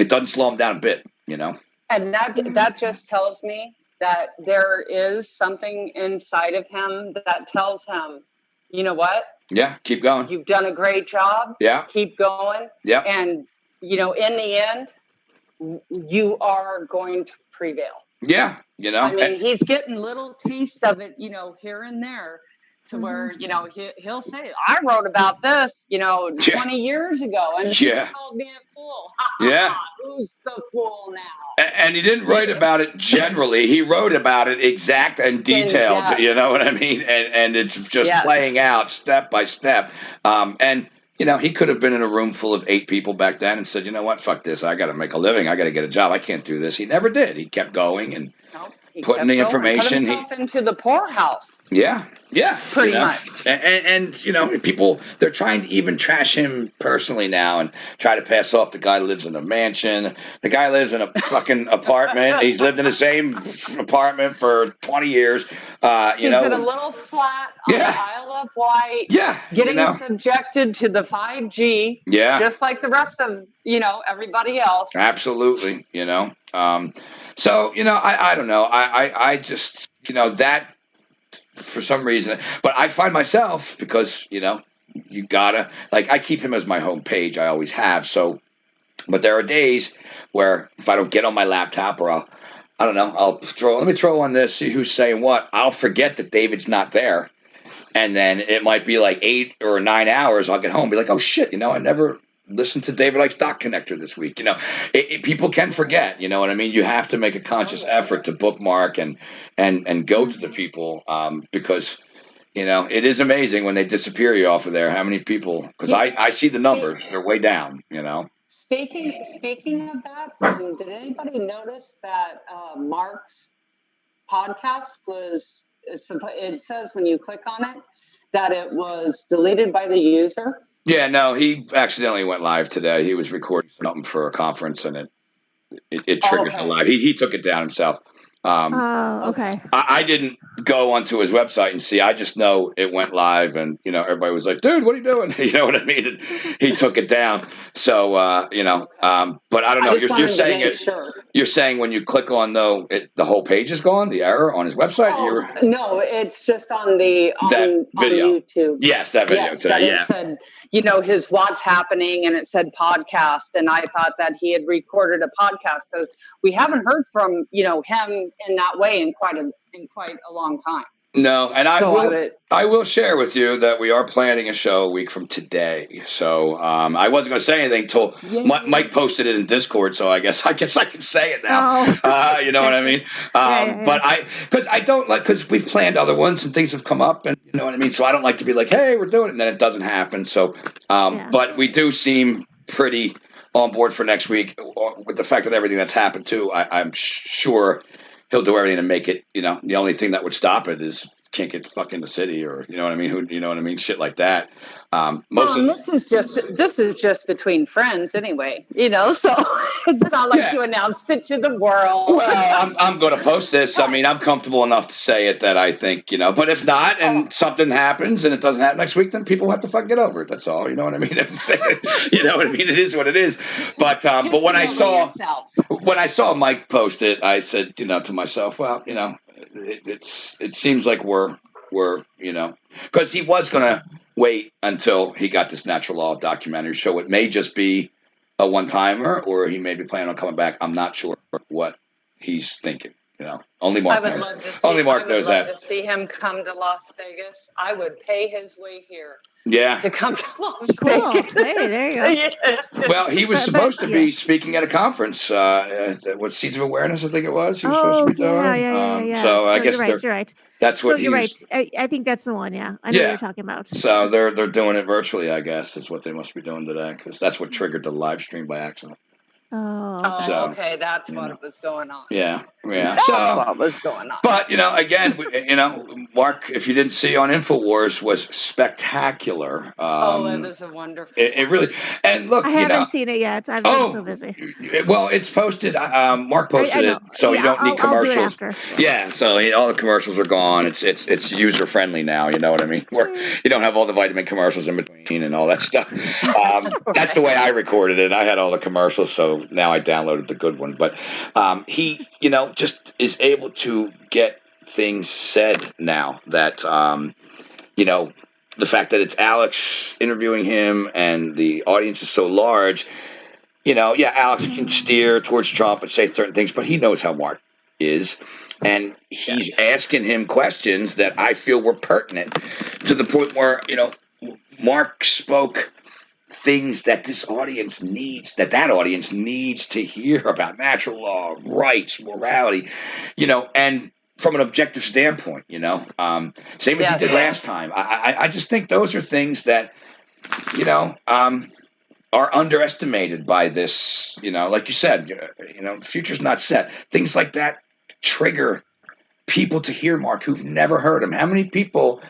doesn't slow him down a bit, And that just tells me that there is something inside of him that tells him, you know what? Yeah, keep going. You've done a great job. Yeah. Keep going. Yeah. And, in the end, you are going to prevail. Yeah, I mean, he's getting little tastes of it, here and there, to where he'll say, "I wrote about this, 20 years ago, and you called me a fool." Yeah. Who's the fool now? And he didn't write about it generally. He wrote about it exact and detailed. You know what I mean? And it's just playing out step by step. And he could have been in a room full of 8 people back then and said, "You know what? Fuck this. I got to make a living. I got to get a job. I can't do this." He never did. He kept going and putting the information. Put himself into the poorhouse. Yeah, pretty much. And people, they're trying to even trash him personally now and try to pass off the guy lives in a mansion. The guy lives in a fucking apartment. He's lived in the same apartment for 20 years. He's in a little flat on the Isle of Wight. Yeah, getting subjected to the 5G. Yeah, just like the rest of everybody else. Absolutely. So, I don't know. I just, that for some reason, but I find myself because, you gotta, like, I keep him as my home page. I always have. So, but there are days where if I don't get on my laptop or I'll let me throw on this, see who's saying what. I'll forget that David's not there. And then it might be like 8 or 9 hours. I'll get home and be like, oh shit, I never listen to David Icke's Dot Connector this week. People can forget. You know what I mean? You have to make a conscious effort to bookmark and go to the people because it is amazing when they disappear you off of there. How many people? Because I see the numbers; they're way down. Speaking of that, did anybody notice that Mark's podcast was? It says when you click on it that it was deleted by the user. Yeah, no, he accidentally went live today. He was recording something for a conference, and it triggered the live. He took it down himself. Okay. I didn't go onto his website and see. I just know it went live, and everybody was like, "Dude, what are you doing?" You know what I mean? He took it down. So but I don't know. You're saying it. Sure. You're saying when you click on the whole page is gone. The error on his website. No, it's just on the video. On YouTube. Yes, that video today. It said his what's happening, and it said podcast, and I thought that he had recorded a podcast because we haven't heard from him in that way in quite a long time. No, and I will share with you that we are planning a show a week from today. So I wasn't going to say anything until Mike posted it in Discord. So I guess I can say it now. You know what I mean? But because we've planned other ones and things have come up, and you know what I mean. So I don't like to be like, hey, we're doing it, and then it doesn't happen. So, but we do seem pretty on board for next week with the fact that everything that's happened too. I'm sure he'll do everything to make it. The only thing that would stop it is can't get the fuck in the city, or you know what I mean, shit like that. This is just between friends anyway. So it's not like you announced it to the world. Well, I'm going to post this. I mean, I'm comfortable enough to say it that I think But if not, and something happens and it doesn't happen next week, then people have to fucking get over it. That's all. You know what I mean? You know what I mean? It is what it is. But when I saw Mike post it, I said to myself, well, it seems like we're because he was going to wait until he got this natural law documentary show. It may just be a one-timer, or he may be planning on coming back. I'm not sure what he's thinking. Only Mark knows. Only Mark knows that. I would love to see him come to Las Vegas. I would pay his way here. Yeah. To come to Las Vegas. Hey, there you go. Yes. Well, he was supposed to be speaking at a conference. What Seeds of Awareness, I think it was. He was supposed to be doing. Yeah. So I guess you're right. That's what you're right. I think that's the one. Yeah, I know what you're talking about. So they're doing it virtually. I guess is what they must be doing today, because that's what triggered the live stream by accident. Okay, that's what was going on. Yeah. That's what was going on. But again, Mark, if you didn't see on InfoWars, was spectacular. It was a wonderful. It really. And look, I haven't seen it yet. I've been so busy. Well, it's posted. Mark posted it, so you don't need commercials. I'll do it after. Yeah, so all the commercials are gone. It's user friendly now. You know what I mean? Where you don't have all the vitamin commercials in between and all that stuff. That's the way I recorded it. I had all the commercials, so now I downloaded the good one. But he, just is able to get things said now that, the fact that it's Alex interviewing him and the audience is so large, Alex can steer towards Trump and say certain things, but he knows how Mark is, and he's asking him questions that I feel were pertinent to the point where Mark spoke things that that audience needs to hear about natural law, rights, morality, and from an objective standpoint, same as he did last time. I just think those are things that, are underestimated by this, like you said, the future's not set. Things like that trigger people to hear Mark who've never heard him. How many people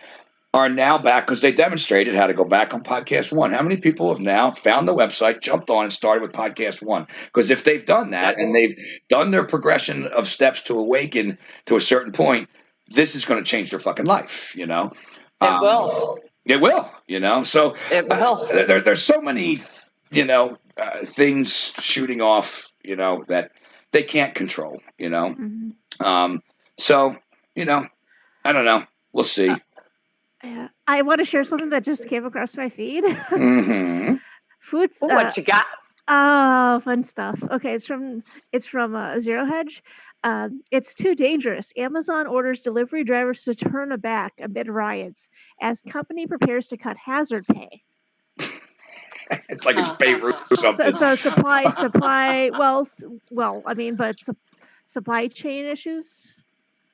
are now back because they demonstrated how to go back on podcast one? How many people have now found the website, jumped on and started with podcast one? Because if they've done that and they've done their progression of steps to awaken to a certain point, this is going to change their fucking life, It will. It will, So it will. There's so many, things shooting off, that they can't control, Mm-hmm. So, I don't know. We'll see. Yeah. I want to share something that just came across my feed. Mm-hmm. Food. What you got? Oh, fun stuff. Okay, it's from Zero Hedge. It's too dangerous. Amazon orders delivery drivers to turn back amid riots as company prepares to cut hazard pay. It's like it's Beirut or something. So supply. Well, I mean, but supply chain issues.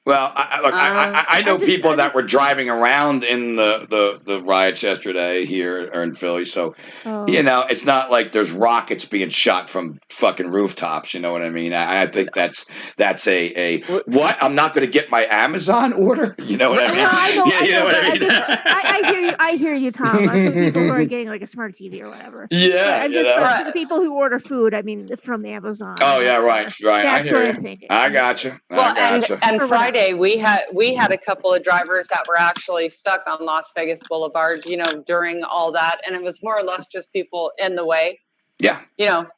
Well, I know people that were driving around in the riots yesterday here or in Philly. So, it's not like there's rockets being shot from fucking rooftops. You know what I mean? I think that's a what? I'm not going to get my Amazon order. You know what I mean? I know. I hear you, Tom. For the people who are getting like a smart TV or whatever. Yeah. But for the people who order food, I mean, from Amazon. Oh yeah, right. That's what I'm thinking. I got you. Well, and Friday we had a couple of drivers that were actually stuck on Las Vegas Boulevard, during all that, and it was more or less just people in the way. Yeah.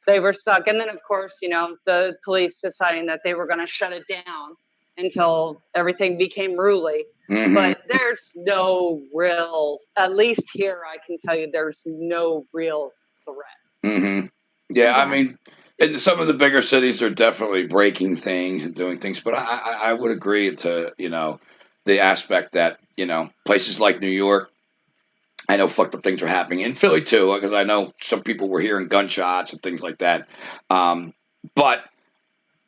They were stuck, and then of course, the police deciding that they were going to shut it down until everything became ruly. Mm-hmm. But there's no real, at least here, I can tell you, there's no real threat. Mm-hmm. Yeah, I mean, in some of the bigger cities are definitely breaking things and doing things, but I would agree to, the aspect that, places like New York, I know fucked up things are happening in Philly too, because I know some people were hearing gunshots and things like that. But,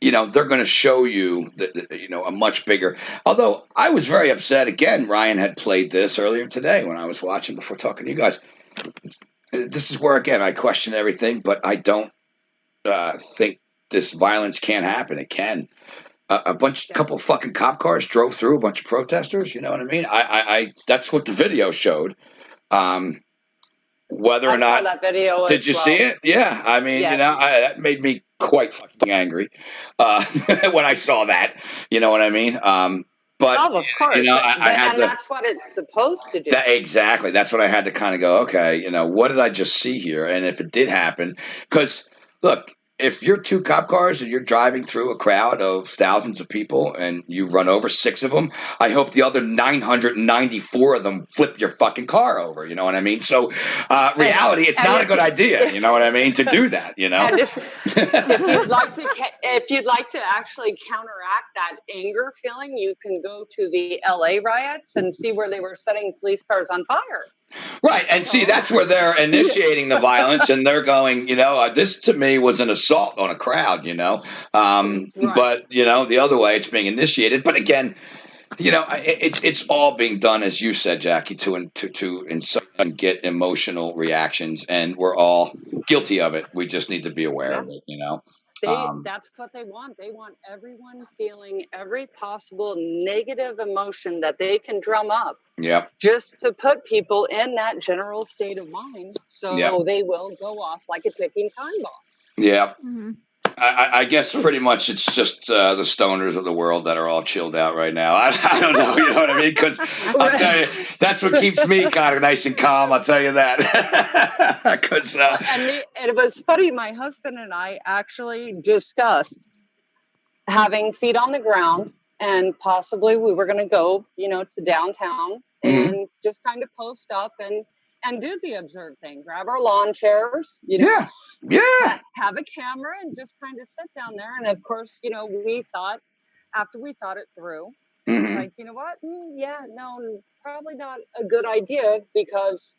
they're going to show you that, a much bigger, although I was very upset. Again, Ryan had played this earlier today when I was watching before talking to you guys. This is where, again, I question everything, but I don't think this violence can't happen. It can. Couple fucking cop cars drove through a bunch of protesters. You know what I mean? I that's what the video showed. Whether or not that video did you see it? Yeah, I mean, yes. That made me quite fucking angry when I saw that. You know what I mean? But of course, and that's what it's supposed to do. Exactly. That's what I had to kind of go, okay, what did I just see here? And if it did happen, because look, if you're two cop cars and you're driving through a crowd of thousands of people and you run over 6 of them, I hope the other 994 of them flip your fucking car over. You know what I mean? So reality, it's not a good idea. You know what I mean? To do that, And if you'd like to actually counteract that anger feeling, you can go to the LA riots and see where they were setting police cars on fire. Right. And see, that's where they're initiating the violence and they're going, this to me was an assault on a crowd, Right. But, the other way it's being initiated. But again, it's all being done, as you said, Jackie, to incite and get emotional reactions. And we're all guilty of it. We just need to be aware of it, That's what they want. They want everyone feeling every possible negative emotion that they can drum up. Yeah. Just to put people in that general state of mind, so they will go off like a ticking time bomb. Yeah. Mm-hmm. I guess pretty much it's just the stoners of the world that are all chilled out right now. I don't know, you know what I mean? Because I'll tell you, that's what keeps me kind of nice and calm. I'll tell you that. Because and it was funny. My husband and I actually discussed having feet on the ground, and possibly we were going to go, to downtown and just kind of post up and do the absurd thing. Grab our lawn chairs, have a camera and just kind of sit down there. And of course, after we thought it through, it's like, you know what? Probably not a good idea, because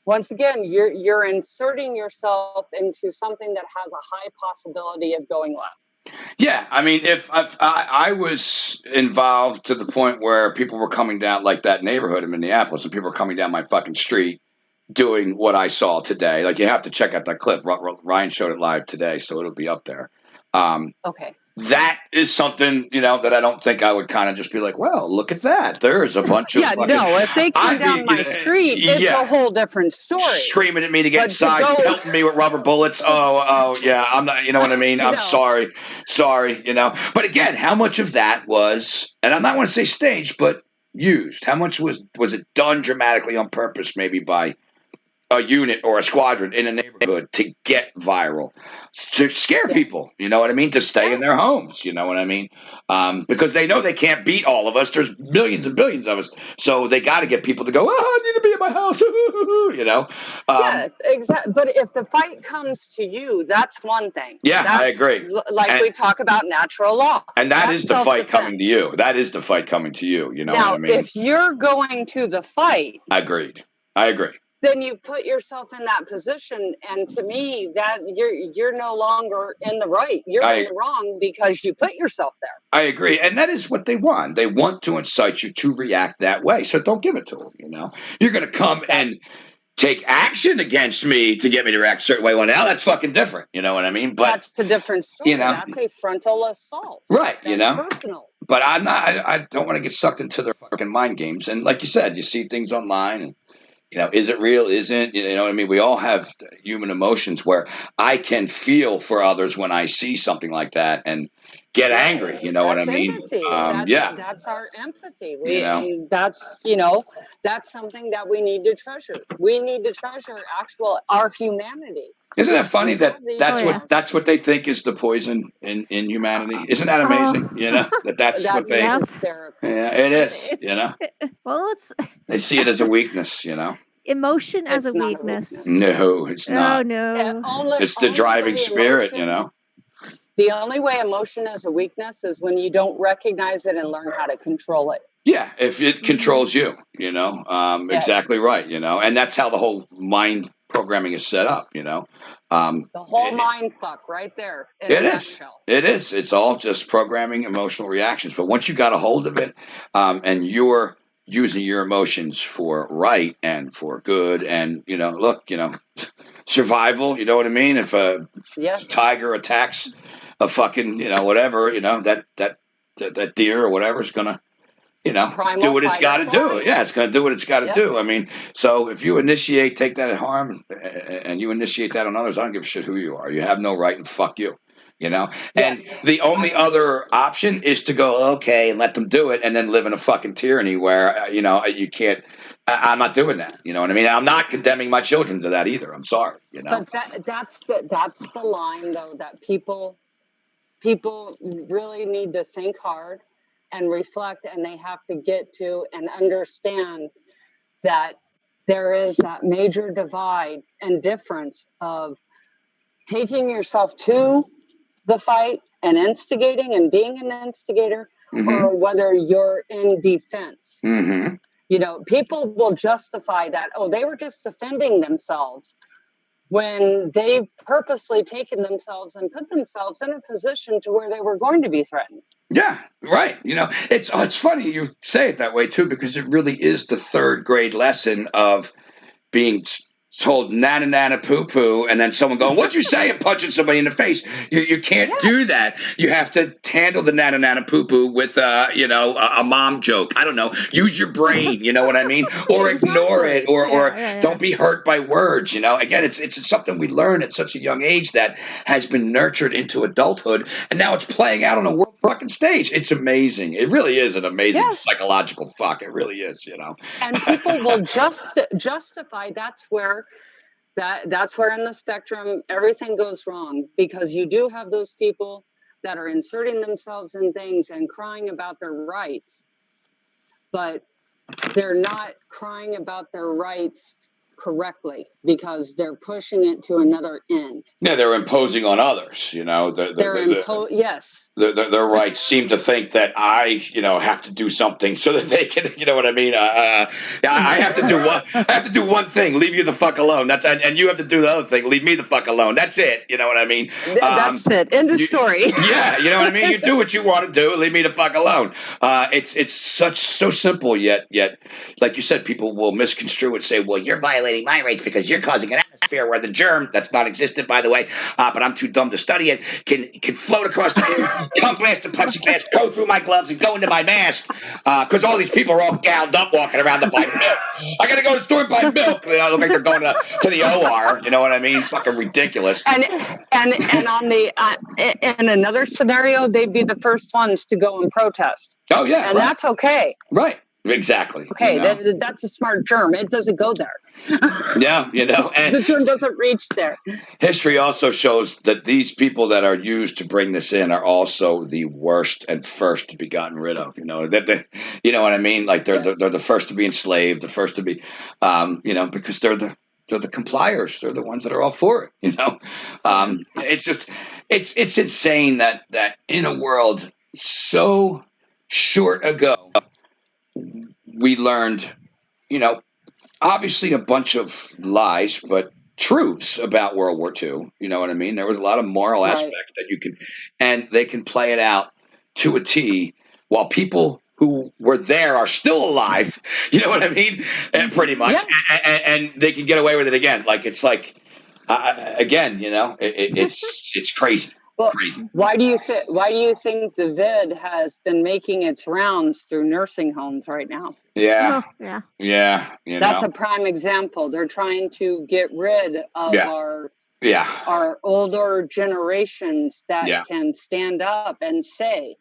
once again, you're inserting yourself into something that has a high possibility of going left. Yeah, I mean, if I was involved to the point where people were coming down, like that neighborhood in Minneapolis, and people were coming down my fucking street doing what I saw today. Like, you have to check out that clip. Ryan showed it live today, so it'll be up there. Okay. That is something, that I don't think I would kind of just be like, well, look at that. There's a bunch of if they come down my street, it's a whole different story. Screaming at me to get inside, pelting me with rubber bullets. Oh, yeah, I'm not, you know what I mean? I'm sorry, But again, how much of that was, and I'm not going to say staged, but used? How much was it done dramatically on purpose, maybe by a unit or a squadron in a neighborhood to get viral, to scare people, you know what I mean, to stay in their homes, you know what I mean, because they know they can't beat all of us. There's millions and billions of us, so they got to get people to go, I need to be in my house, exactly. But if the fight comes to you, that's one thing. I agree. We talk about natural law, and that's the fight coming to you. That is the fight coming to you. You know now, what I mean? If you're going to the fight, I agree. Then you put yourself in that position, and to me, that you're no longer in the right. You're in the wrong because you put yourself there. I agree, and that is what they want. They want to incite you to react that way. So don't give it to them. You're going to come and take action against me to get me to react a certain way. Well, now that's fucking different. You know what I mean? But that's a different story. That's a frontal assault. Right. That's personal. But I'm not. I don't want to get sucked into their fucking mind games. And like you said, you see things online and. Is it real? Isn't, you know what I mean? We all have human emotions where I can feel for others when I see something like that and get angry. You know what I mean? Empathy. That's our empathy. That's something that we need to treasure. We need to treasure our humanity. Isn't it funny that's what they think is the poison in humanity? Isn't that amazing? That's what they. Hysterical. Yeah, it is. Well, they see it as a weakness. Emotion as a weakness. No, it's not. Oh no. It's the driving spirit. The only way emotion is a weakness is when you don't recognize it and learn how to control it. Yeah, if it controls you, exactly right, and that's how the whole mind programming is set up, The whole mind fuck right there. It is. It's all just programming emotional reactions. But once you got a hold of it, and you're using your emotions for right and for good, and survival. You know what I mean? If a tiger attacks a fucking whatever, that deer or whatever is gonna. Do what it's got to do. Yeah, it's going to do what it's got to do. I mean, so if you take that at harm, and you initiate that on others, I don't give a shit who you are. You have no right, and fuck you. And the only other option is to go, okay, and let them do it, and then live in a fucking tyranny where, you can't, I'm not doing that. You know what I mean? I'm not condemning my children to that either. I'm sorry, But that's the line, though, that people really need to think hard and reflect, and they have to get to and understand that there is that major divide and difference of taking yourself to the fight and instigating and being an instigator, or whether you're in defense. People will justify that, they were just defending themselves, when they've purposely taken themselves and put themselves in a position to where they were going to be threatened. Yeah, right. It's funny you say it that way too, because it really is the third grade lesson of being told nana nana poo poo, and then someone going, "What'd you say?" and punching somebody in the face. You can't do that. You have to handle the nana nana poo poo with a mom joke. I don't know. Use your brain. You know what I mean? Or ignore it, or don't be hurt by words. Again, it's something we learn at such a young age that has been nurtured into adulthood, and now it's playing out on a world fucking stage. It's amazing. It really is an amazing psychological fuck. It really is. And people will justify. That's where in the spectrum everything goes wrong, because you do have those people that are inserting themselves in things and crying about their rights, but they're not crying about their rights correctly because they're pushing it to another end. Yeah, they're imposing on others. Yes. Their rights seem to think that I, have to do something so that they can, you know what I mean? I have to do one. I have to do one thing. Leave you the fuck alone. And you have to do the other thing. Leave me the fuck alone. That's it. You know what I mean? That's it. End of story. Yeah, you know what I mean. You do what you want to do. Leave me the fuck alone. It's so simple. Yet, like you said, people will misconstrue and say, "Well, you're violating my rights because you're causing an atmosphere where the germ that's non-existent, by the way, but I'm too dumb to study it, can float across the room, come blast the punch glass, go through my gloves, and go into my mask. Because all these people are all gowned up, walking around to buy milk. I gotta go to the store and buy milk. Look like they're going to the OR. You know what I mean? Fucking ridiculous. And on the in another scenario, they'd be the first ones to go and protest. Oh yeah, and that's okay. Right. Exactly. Okay, that's a smart germ. It doesn't go there. Yeah, and the germ doesn't reach there. History also shows that these people that are used to bring this in are also the worst and first to be gotten rid of. You know what I mean? Like they're the first to be enslaved, the first to be, because they're the compliers. They're the ones that are all for it. It's insane that in a world so short ago, we learned, obviously a bunch of lies, but truths about World War II. You know what I mean? There was a lot of moral aspects that and they can play it out to a T while people who were there are still alive. You know what I mean? And pretty much. Yeah. And they can get away with it again. It's crazy. Well, why do you think the vid has been making its rounds through nursing homes right now? Yeah. Oh, yeah. That's a prime example. They're trying to get rid of our older generations that can stand up and say,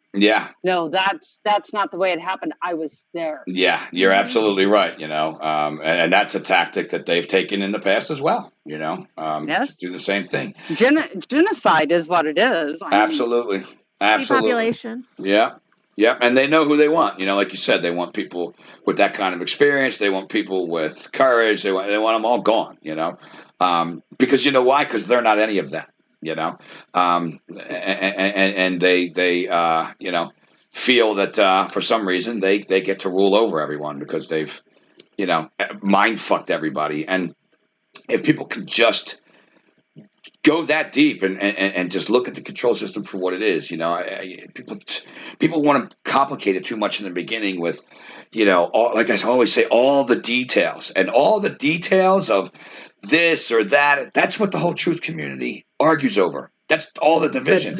no, that's not the way it happened. I was there. Yeah, you're absolutely right. And that's a tactic that they've taken in the past as well. Yes, do the same thing. Genocide is what it is. Absolutely. Depopulation. Yeah. Yep, and they know who they want. Like you said, they want people with that kind of experience. They want people with courage. They want them all gone. Because you know why? Because they're not any of that. And they feel that for some reason they get to rule over everyone because they've mind fucked everybody. And if people could just go that deep and just look at the control system for what it is. People want to complicate it too much in the beginning with, like I always say, all the details of this or that. That's what the whole truth community argues over. That's all the division.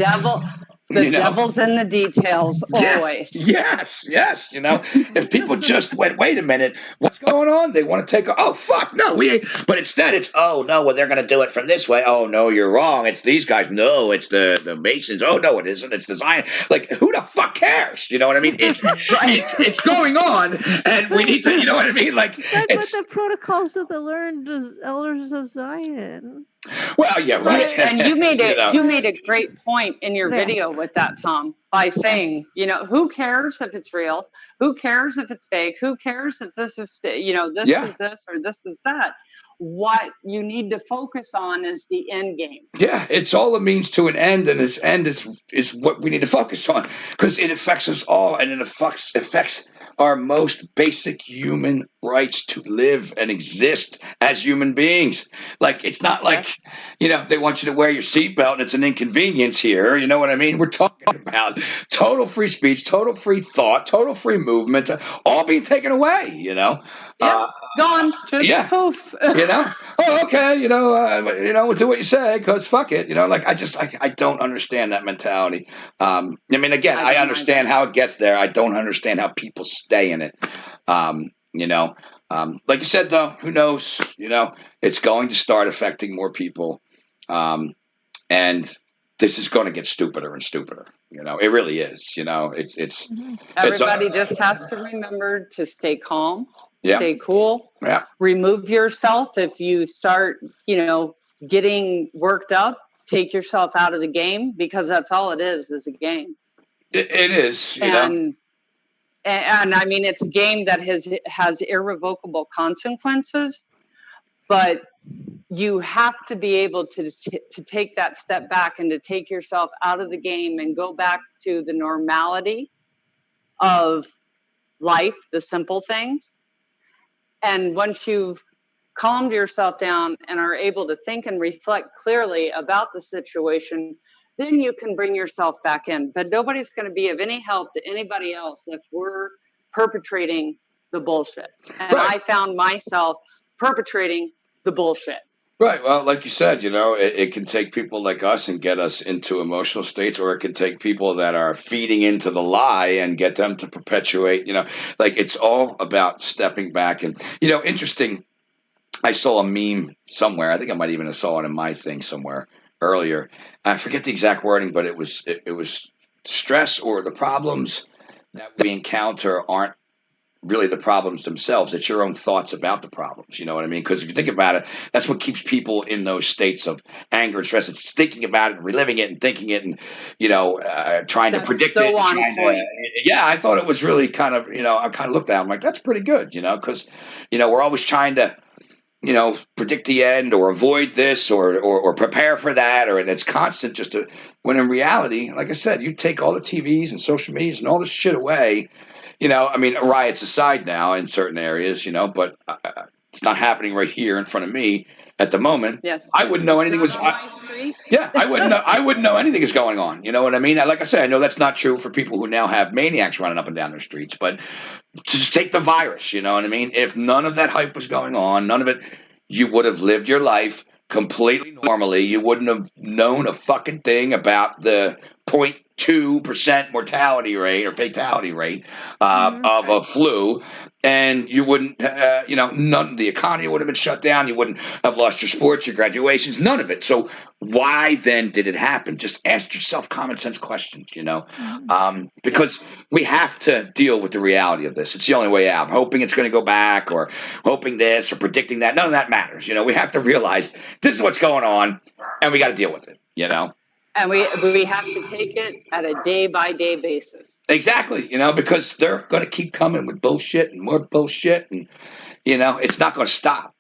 The devil's in the details, always. Yes. If people just wait a minute, what's going on? They want to take, fuck, no, we ain't. But instead it's, oh, no, well, they're going to do it from this way. Oh, no, you're wrong. It's these guys. No, it's the Masons. Oh, no, it isn't. It's the Zion. Like, who the fuck cares? You know what I mean? It's going on, and we need to, you know what I mean? Like, that's what the protocols of the learned elders of Zion. Well, yeah, right. And you made a great point in your video with that, Tom, by saying, who cares if it's real? Who cares if it's fake? Who cares if this is, is this or this is that? What you need to focus on is the end game. Yeah, it's all a means to an end, and this end is what we need to focus on because it affects us all, and it affects our most basic human rights to live and exist as human beings. Like, it's not like, they want you to wear your seatbelt and it's an inconvenience here. You know what I mean? We're talking about total free speech, total free thought, total free movement, all being taken away, Yes, gone. Just poof. Oh, okay. We'll do what you say because fuck it. I don't understand that mentality. Again, I understand how it gets there. I don't understand how people stay in it. Like you said, though, who knows? It's going to start affecting more people. And this is going to get stupider and stupider. It really is. It's everybody just has to remember to stay calm. Yeah. Stay cool. Yeah. Remove yourself if you start, getting worked up. Take yourself out of the game because that's all it is a game. It is. And I mean, it's a game that has irrevocable consequences. but you have to be able to take that step back and to take yourself out of the game and go back to the normality of life, the simple things. And once you've calmed yourself down and are able to think and reflect clearly about the situation, then you can bring yourself back in. But nobody's going to be of any help to anybody else if we're perpetrating the bullshit. And I found myself perpetrating the bullshit. Right. Well, like you said, it can take people like us and get us into emotional states, or it can take people that are feeding into the lie and get them to perpetuate, like it's all about stepping back. And, interesting. I saw a meme somewhere. I think I might even have saw it in my thing somewhere earlier. I forget the exact wording, but it was stress or the problems that we encounter aren't really the problems themselves. It's your own thoughts about the problems. You know what I mean? Because if you think about it, that's what keeps people in those states of anger and stress. It's thinking about it, reliving it, and thinking it, and trying to predict it. Yeah, I thought it was really kind of I kind of looked at it, I'm like, that's pretty good. Because we're always trying to predict the end or avoid this or prepare for that, and it's constant when in reality, like I said, you take all the TVs and social medias and all this shit away. Riots aside now in certain areas, but it's not happening right here in front of me at the moment. Yes. I wouldn't know anything was. My street. Yeah, I wouldn't know anything is going on. You know what I mean? Like I said, I know that's not true for people who now have maniacs running up and down their streets, but just take the virus. You know what I mean? If none of that hype was going on, none of it, you would have lived your life completely normally. You wouldn't have known a fucking thing about the 0.2% mortality rate or fatality rate of a flu, and you wouldn't, the economy would have been shut down. You wouldn't have lost your sports, your graduations, none of it. So why then did it happen? Just ask yourself common sense questions, because we have to deal with the reality of this. It's the only way out. Hoping it's going to go back or hoping this or predicting that, none of that matters. We have to realize this is what's going on and we got to deal with it, And we have to take it at a day-by-day basis. Exactly, because they're going to keep coming with bullshit and more bullshit, and it's not going to stop.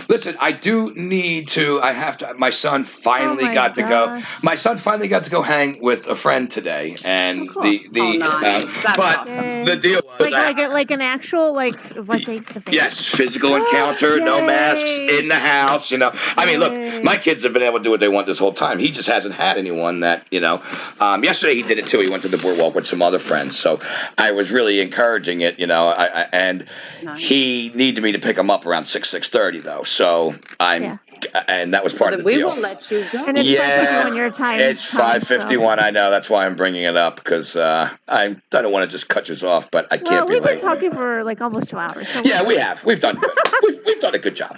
Listen, I do need to. I have to. My son finally got to go. My son finally got to go hang with a friend today, and nice. But the deal was like an actual like face to face. Yes, physical encounter, no masks in the house. I mean, look, my kids have been able to do what they want this whole time. He just hasn't had anyone that Yesterday he did it too. He went to the boardwalk with some other friends, so I was really encouraging it. And he needed me to pick him up around 6:30 though. So and that was part of the deal. We will let you go. And it's 5:51 your time. It's 5:51. So. I know. That's why I'm bringing it up because I don't want to just cut you off, but I can't be late. We've been talking for like almost 2 hours. So yeah, we have. We've done good. We've done a good job.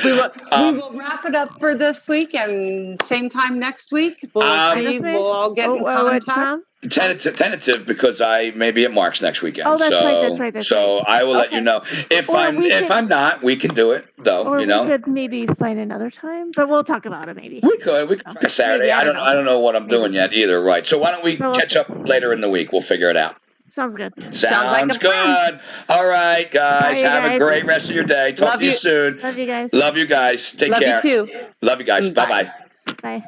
we will wrap it up for this week, and same time next week. We'll all get in contact. Tentative because I may be at Mark's next weekend. Oh, that's right. So I will let you know if I'm not. We can do it though. Or we could maybe find another time, but we'll talk about it maybe. We could try Saturday. I don't know what I'm doing yet either. Right. So why don't we catch up later in the week? We'll figure it out. Sounds good. Sounds good. All right, guys. Have a great rest of your day. Talk to you soon. Love you guys. Love you guys. Take care. Love you too. Love you guys. Bye-bye. Bye.